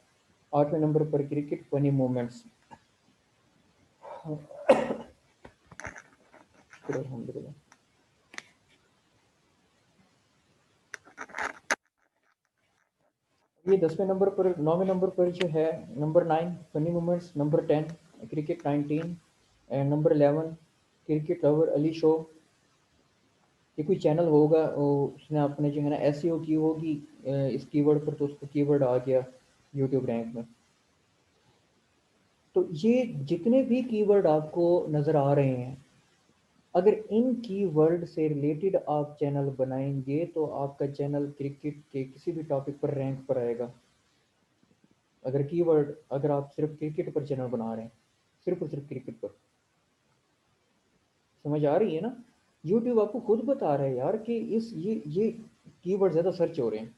आठवें नंबर पर क्रिकेट फनी मोमेंट्स। अल्हम्दुलिल्लाह। ये 10वें नंबर पर, 9वें नंबर पर जो है, number 9 funny moments, number 10 cricket 19, and number 11 cricket lover Ali show. ये कोई चैनल होगा, उसने आपने जो है ना एसईओ की होगी इस कीवर्ड पर, तो उसको कीवर्ड आ गया यूट्यूब रैंक में। तो ये जितने भी कीवर्ड आपको नज़र आ रहे हैं, अगर इन कीवर्ड से रिलेटेड आप चैनल बनाएंगे तो आपका चैनल क्रिकेट के किसी भी टॉपिक पर रैंक पर आएगा। अगर कीवर्ड, अगर आप सिर्फ क्रिकेट पर चैनल बना रहे हैं, सिर्फ और सिर्फ क्रिकेट पर, समझ आ रही है ना। यूट्यूब आपको खुद बता रहा है यार कि इस ये कीवर्ड ज़्यादा सर्च हो रहे हैं,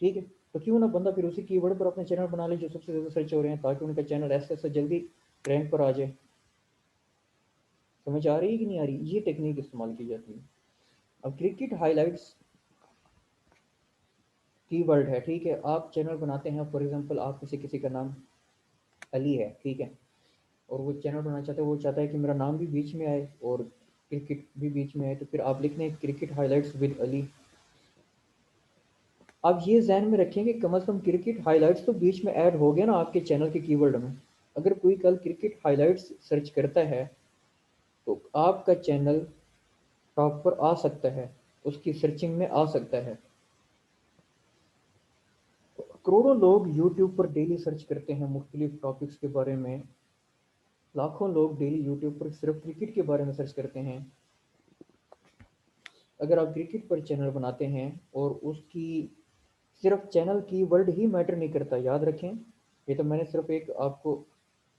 ठीक है। तो क्यों ना बंदा फिर उसी कीवर्ड पर अपना चैनल बना ले जो सबसे ज़्यादा सर्च हो रहे हैं, ताकि उनका चैनल ऐसे ऐसे जल्दी रैंक पर आ जाए। समझ आ रही है कि नहीं आ रही, ये टेक्निक इस्तेमाल की जाती है। अब क्रिकेट हाइलाइट्स कीवर्ड है, ठीक है। आप चैनल बनाते हैं, फॉर एग्जांपल आप किसी किसी का नाम अली है, ठीक है, और वो चैनल बनाना चाहता है, वो चाहता है कि मेरा नाम भी बीच में आए और क्रिकेट भी बीच में आए, तो फिर आप लिखते हैं क्रिकेट हाइलाइट्स विद अली। आप ये जहन में रखेंगे कम से कम क्रिकेट हाइलाइट्स तो बीच में ऐड हो गया ना आपके चैनल के कीवर्ड में। अगर कोई कल क्रिकेट हाइलाइट्स सर्च करता है तो आपका चैनल टॉप पर आ सकता है, उसकी सर्चिंग में आ सकता है। करोड़ों लोग यूट्यूब पर डेली सर्च करते हैं मुख्तलिफ टॉपिक्स के बारे में, लाखों लोग डेली यूट्यूब पर सिर्फ क्रिकेट के बारे में सर्च करते हैं। अगर आप क्रिकेट पर चैनल बनाते हैं और उसकी सिर्फ चैनल कीवर्ड ही मैटर नहीं करता, याद रखें। ये तो मैंने सिर्फ एक आपको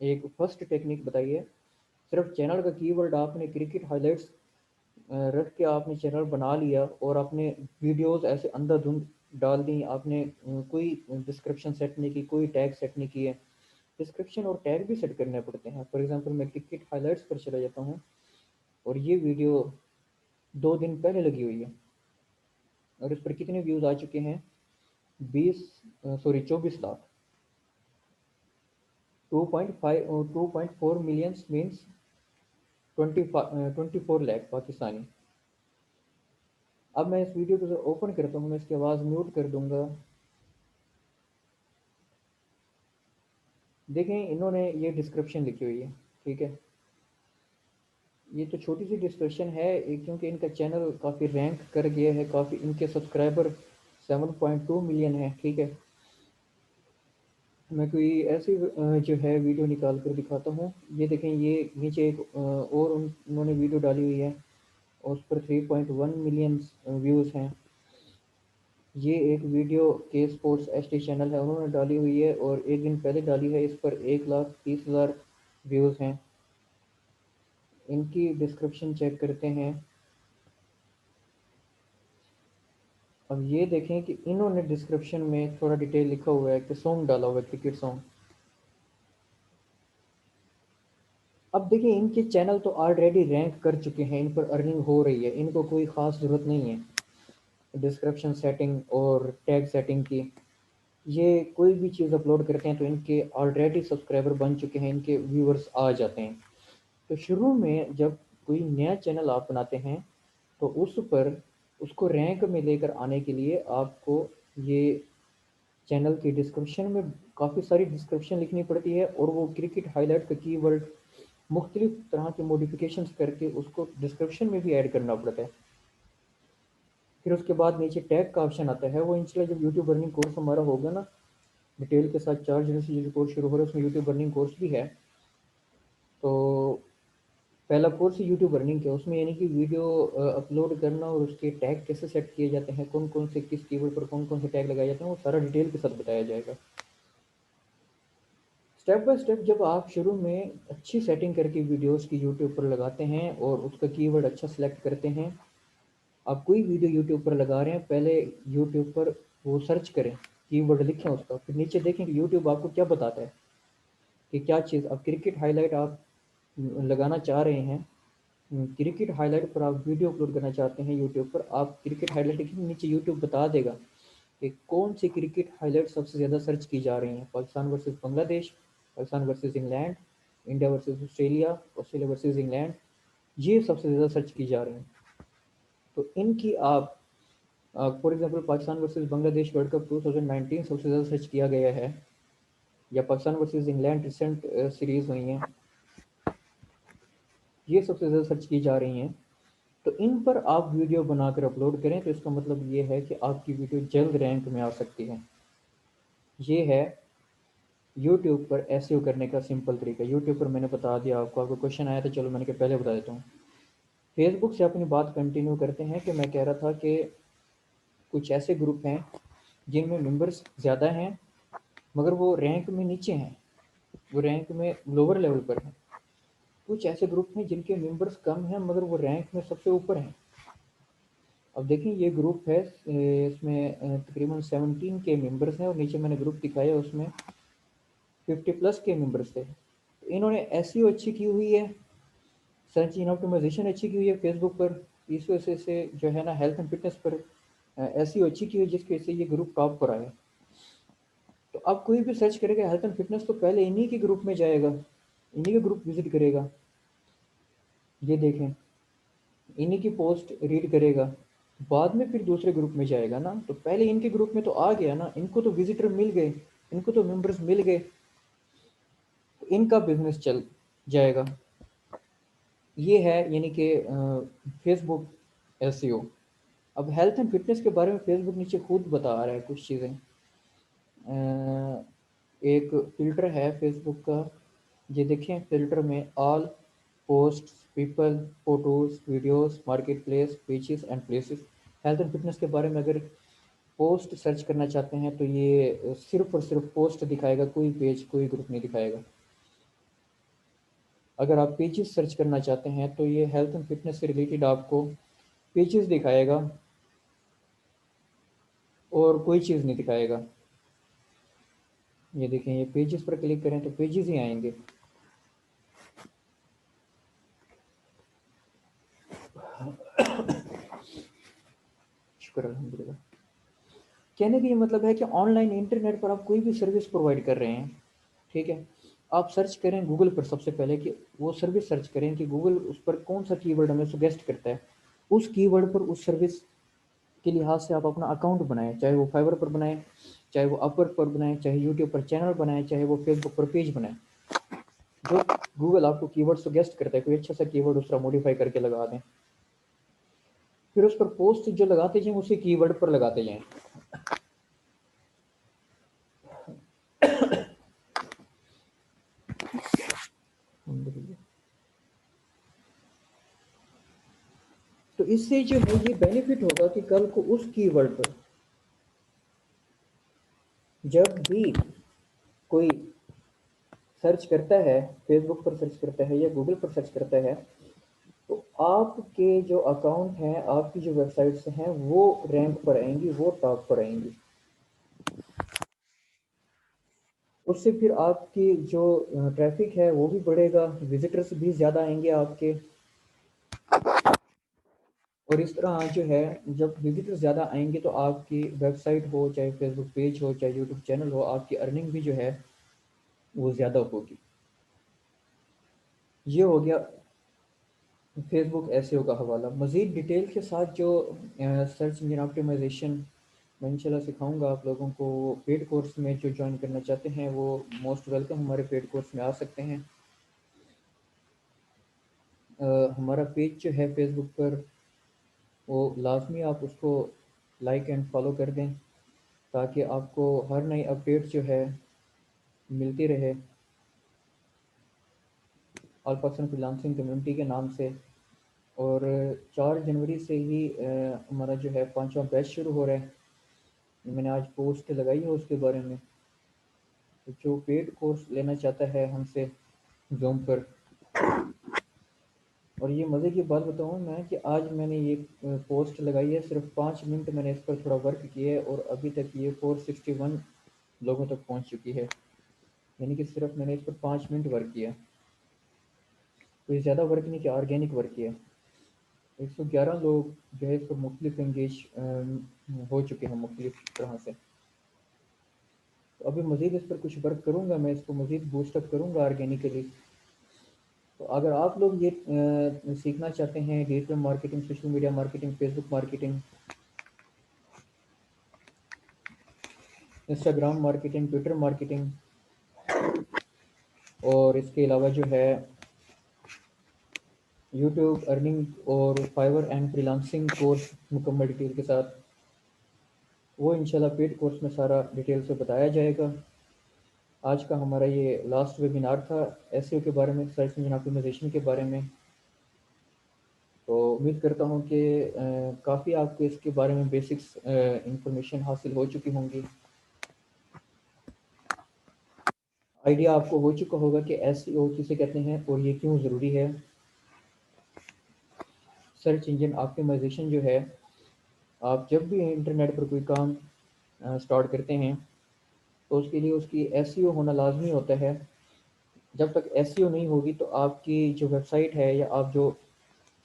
एक फर्स्ट टेक्निक बताई है। सिर्फ चैनल का कीवर्ड आपने क्रिकेट हाइलाइट्स रख के आपने चैनल बना लिया और आपने वीडियोस ऐसे अंधाधुंध डाल दी, आपने कोई डिस्क्रिप्शन सेट नहीं की, कोई टैग सेट नहीं किए। डिस्क्रिप्शन और टैग भी सेट करने पड़ते हैं। फॉर एग्जांपल मैं क्रिकेट हाइलाइट्स पर चला जाता हूँ और ये वीडियो 2 दिन पहले लगी हुई है और इस पर कितने व्यूज़ आ चुके हैं, 24 लाख, 2.4 मिलियंस मीन्स 24 लाख पाकिस्तानी। अब मैं इस वीडियो को ओपन करता हूँ, मैं इसकी आवाज़ म्यूट कर दूंगा। देखें इन्होंने ये डिस्क्रिप्शन लिखी हुई है, ठीक है। ये तो छोटी सी डिस्क्रिप्शन है क्योंकि इनका चैनल काफ़ी रैंक कर गया है, काफ़ी इनके सब्सक्राइबर 7.2 मिलियन है, ठीक है। मैं कोई ऐसी जो है वीडियो निकाल कर दिखाता हूँ। ये देखें, ये नीचे एक और उन्होंने वीडियो डाली हुई है और उस पर 3.1 मिलियन व्यूज़ हैं। ये एक वीडियो के स्पोर्ट्स एसटी चैनल है, उन्होंने डाली हुई है और एक दिन पहले डाली है, इस पर 1,30,000 व्यूज़ हैं। इनकी डिस्क्रिप्शन चेक करते हैं। अब ये देखें कि इन्होंने डिस्क्रिप्शन में थोड़ा डिटेल लिखा हुआ है कि सॉन्ग डाला हुआ है, क्रिकेट सॉन्ग। अब देखिए इनके चैनल तो ऑलरेडी रैंक कर चुके हैं, इन पर अर्निंग हो रही है, इनको कोई ख़ास ज़रूरत नहीं है डिस्क्रिप्शन सेटिंग और टैग सेटिंग की। ये कोई भी चीज़ अपलोड करते हैं तो इनके ऑलरेडी सब्सक्राइबर बन चुके हैं, इनके व्यूअर्स आ जाते हैं। तो शुरू में जब कोई नया चैनल आप बनाते हैं तो उस पर उसको रैंक में लेकर आने के लिए आपको ये चैनल की डिस्क्रिप्शन में काफ़ी सारी डिस्क्रिप्शन लिखनी पड़ती है, और वो क्रिकेट हाईलाइट का कीवर्ड मुख्तलिफ तरह के मॉडिफिकेशंस करके उसको डिस्क्रिप्शन में भी ऐड करना पड़ता है। फिर उसके बाद नीचे टैग का ऑप्शन आता है, वो इंशाल्लाह जब यूट्यूब अर्निंग कोर्स हमारा होगा ना, डिटेल के साथ 4 जनवरी से जो कोर्स शुरू हो रहा है उसमें यूट्यूब अर्निंग कोर्स भी है। तो पहला कोर्स यूट्यूब अर्निंग का, उसमें यानी कि वीडियो अपलोड करना और उसके टैग कैसे सेट किए जाते हैं, कौन कौन से किस कीवर्ड पर कौन कौन से टैग लगाए जाते हैं, वो सारा डिटेल के साथ बताया जाएगा। स्टेप बाय स्टेप जब आप शुरू में अच्छी सेटिंग करके वीडियोस की यूट्यूब पर लगाते हैं और उसका कीवर्ड अच्छा सिलेक्ट करते हैं, आप कोई वीडियो यूट्यूब पर लगा रहे हैं, पहले यूट्यूब पर वो सर्च करें, कीवर्ड लिखें उसका, फिर नीचे देखें कि यूट्यूब आपको क्या बताता है कि क्या चीज़। अब क्रिकेट हाईलाइट आप लगाना चाह रहे हैं, क्रिकेट हाईलाइट पर आप वीडियो अपलोड करना चाहते हैं यूट्यूब पर, आप क्रिकेट हाईलाइट के नीचे यूट्यूब बता देगा कि कौन सी क्रिकेट हाईलाइट सबसे ज़्यादा सर्च की जा रही हैं। Pakistan versus Bangladesh, Pakistan versus England, India versus Australia, Australia versus England, ये सबसे ज़्यादा सर्च की जा रही हैं। तो इनकी आप for example Pakistan versus Bangladesh world cup 2019 सबसे ज़्यादा सर्च किया गया है, या Pakistan versus England recent series हुई हैं, ये सबसे ज़्यादा सर्च की जा रही हैं। तो इन पर आप वीडियो बनाकर अपलोड करें, तो इसका मतलब ये है कि आपकी वीडियो जल्द रैंक में आ सकती है। ये है यूट्यूब पर एसईओ करने का सिंपल तरीका। यूट्यूब पर मैंने बता दिया आपको, आपको क्वेश्चन आया था, चलो मैंने कहा पहले बता देता हूँ। फेसबुक से अपनी बात कंटिन्यू करते हैं कि मैं कह रहा था कि कुछ ऐसे ग्रुप हैं जिनमें मेंबर्स ज़्यादा हैं मगर वो रैंक में नीचे हैं, वो रैंक में लोअर लेवल पर हैं। कुछ ऐसे ग्रुप हैं जिनके मेंबर्स कम हैं मगर वो रैंक में सबसे ऊपर हैं। अब देखिए ये ग्रुप है, इसमें तकरीबन 17 के मेंबर्स हैं, और नीचे मैंने ग्रुप दिखाया उसमें 50+ के मेंबर्स थे। तो इन्होंने एसईओ अच्छी की हुई है, सर्च इंजन ऑप्टिमाइजेशन अच्छी की हुई है फेसबुक पर, इस वजह से जो है ना हेल्थ एंड फिटनेस पर एसईओ अच्छी की हुई है, जिसकी वजह से ये ग्रुप टॉप पर आया। तो अब कोई भी सर्च करेगा हेल्थ एंड फिटनेस तो पहले इन्हीं के ग्रुप में जाएगा, इन्हीं के ग्रुप विजिट करेगा। ये देखें, इन्हीं की पोस्ट रीड करेगा, बाद में फिर दूसरे ग्रुप में जाएगा ना, तो पहले इनके ग्रुप में तो आ गया ना, इनको तो विजिटर मिल गए, इनको तो मेंबर्स मिल गए, तो इनका बिजनेस चल जाएगा। ये है यानी कि फेसबुक एसईओ। अब हेल्थ एंड फिटनेस के बारे में फेसबुक नीचे खुद बता रहा है कुछ चीज़ें। एक फ़िल्टर है फेसबुक का, ये देखें फ़िल्टर में all post people photos videos market place pages and places. Health and fitness के बारे में अगर पोस्ट सर्च करना चाहते हैं तो ये सिर्फ और सिर्फ पोस्ट दिखाएगा, कोई पेज कोई ग्रुप नहीं दिखाएगा। अगर आप पेजेस सर्च करना चाहते हैं तो ये हेल्थ एंड फिटनेस से रिलेटेड आपको पेजेस दिखाएगा और कोई चीज़ नहीं दिखाएगा। ये देखें, ये पेजेस पर क्लिक करें तो पेजेस ही आएंगे। शुक्र अल्हम्दुलिल्लाह। कहने का ये मतलब है कि ऑनलाइन इंटरनेट पर आप कोई भी सर्विस प्रोवाइड कर रहे हैं, ठीक है, आप सर्च करें गूगल पर सबसे पहले कि वो सर्विस सर्च करें कि गूगल उस पर कौन सा कीवर्ड हमें सजेस्ट करता है, उस कीवर्ड पर उस सर्विस के लिहाज से आप अपना अकाउंट बनाएं, चाहे वो फाइवर पर बनाएं, चाहे वो अपवर्क पर बनाएं, चाहे यूट्यूब पर चैनल बनाएं, चाहे वो फेसबुक पर पेज बनाएं। जो गूगल आपको कीवर्ड सजेस्ट करता है कोई अच्छा सा कीवर्ड उसका मॉडिफाई करके लगा दें, फिर उस पर पोस्ट जो लगाते जाएं उसी कीवर्ड पर लगाते जाएं। तो इससे जो है ये बेनिफिट होगा कि कल को उस कीवर्ड पर जब भी कोई सर्च करता है, फेसबुक पर सर्च करता है या गूगल पर सर्च करता है, तो आपके जो अकाउंट हैं, आपकी जो वेबसाइट्स हैं, वो रैंक पर आएंगी, वो टॉप पर आएंगी। उससे फिर आपकी जो ट्रैफिक है वो भी बढ़ेगा, विजिटर्स भी ज़्यादा आएंगे आपके। और इस तरह जो है, जब विजिटर्स ज़्यादा आएंगे तो आपकी वेबसाइट हो, चाहे फेसबुक पेज हो, चाहे यूट्यूब चैनल हो, आपकी अर्निंग भी जो है वो ज़्यादा होगी। ये हो गया फेसबुक एसईओ का हवाला। मज़ीद डिटेल के साथ जो सर्च इंजन ऑप्टिमाइजेशन मैं इंशाल्लाह सिखाऊंगा आप लोगों को, पेड कोर्स में जो ज्वाइन करना चाहते हैं वो मोस्ट वेलकम हमारे पेड कोर्स में आ सकते हैं। हमारा पेज जो है फेसबुक पर, वो लाजमी आप उसको लाइक एंड फॉलो कर दें, ताकि आपको हर नई अपडेट जो है मिलती रहे ऑल पाकिस्तान फ्रीलांसिंग कम्युनिटी के नाम से। और 4 जनवरी से ही हमारा जो है 5वां बैच शुरू हो रहा है। मैंने आज पोस्ट लगाई है उसके बारे में। तो जो पेड कोर्स लेना चाहता है हमसे जूम पर, और ये मज़े की बात बताऊँ मैं कि आज मैंने ये पोस्ट लगाई है, सिर्फ 5 मिनट मैंने इस पर थोड़ा वर्क किया है और अभी तक ये 461 लोगों तक पहुंच चुकी है। यानी कि सिर्फ मैंने इस पर 5 मिनट वर्क किया, कोई ज़्यादा वर्क नहीं किया, ऑर्गेनिक वर्क किया। 111 लोग जो है इस पर मुख्तलिफ इंगेज हो चुके हैं मुख्तलिफ तरह से। तो अभी मज़ीद इस पर कुछ वर्क करूँगा, मैं इसको मज़ीद बूस्टअप करूँगा ऑर्गेनिकली। तो अगर आप लोग ये सीखना चाहते हैं digital marketing, social media marketing, Facebook marketing, Instagram marketing, Twitter marketing, और इसके अलावा जो है यूट्यूब अर्निंग और फाइवर एंड फ्रीलांसिंग कोर्स मुकम्मल डिटेल के साथ, वो इंशाल्लाह पेड कोर्स में सारा डिटेल से बताया जाएगा। आज का हमारा ये लास्ट वेबिनार था एसईओ के बारे में, सर्च इंजन ऑप्टिमाइजेशन के बारे में। तो उम्मीद करता हूँ कि काफ़ी आपको इसके बारे में बेसिक्स इंफॉर्मेशन हासिल हो चुकी होंगी। आइडिया आपको हो चुका होगा कि एसईओ किसे कहते हैं और ये क्यों ज़रूरी है। सर्च इंजन ऑप्टिमाइजेशन जो है, आप जब भी इंटरनेट पर कोई काम स्टार्ट करते हैं तो उसके लिए उसकी एसईओ होना लाजमी होता है। जब तक एसईओ नहीं होगी तो आपकी जो वेबसाइट है या आप जो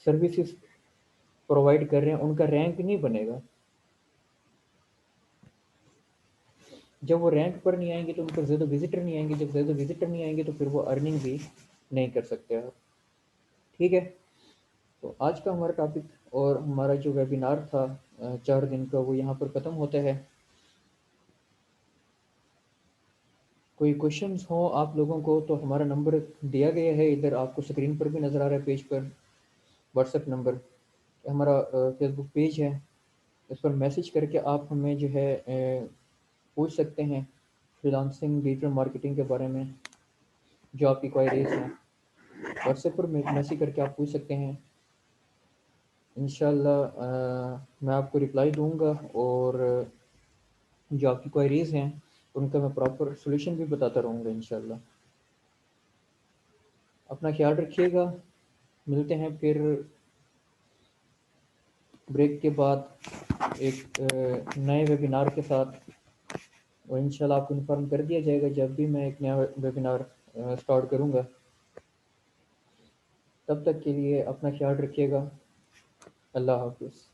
सर्विसेज प्रोवाइड कर रहे हैं उनका रैंक नहीं बनेगा। जब वो रैंक पर नहीं आएंगे तो उन पर ज़्यादा विजिटर नहीं आएंगे, जब ज़्यादा विजिटर नहीं आएंगे तो फिर वो अर्निंग भी नहीं कर सकते आप। ठीक है, तो आज का हमारा टॉपिक और हमारा जो वेबिनार था 4 दिन का, वो यहाँ पर ख़त्म होता है। कोई क्वेश्चंस हो आप लोगों को तो हमारा नंबर दिया गया है, इधर आपको स्क्रीन पर भी नज़र आ रहा है पेज पर, व्हाट्सएप नंबर। हमारा फेसबुक पेज है, इस पर मैसेज करके आप हमें जो है पूछ सकते हैं फ्रीलांसिंग डिजिटल मार्केटिंग के बारे में, जो आपकी क्वायरीज हैं व्हाट्सएप पर मैसेज करके आप पूछ सकते हैं। इंशाल्लाह मैं आपको रिप्लाई दूंगा और जो आपकी क्वायरीज हैं उनका मैं प्रॉपर सॉल्यूशन भी बताता रहूँगा इंशाल्लाह। अपना ख्याल रखिएगा, मिलते हैं फिर ब्रेक के बाद एक नए वेबिनार के साथ, और इंशाल्लाह आपको इन्फॉर्म कर दिया जाएगा जब भी मैं एक नया वेबिनार स्टार्ट करूँगा। तब तक के लिए अपना ख्याल रखिएगा। अल्लाह हाफिज़।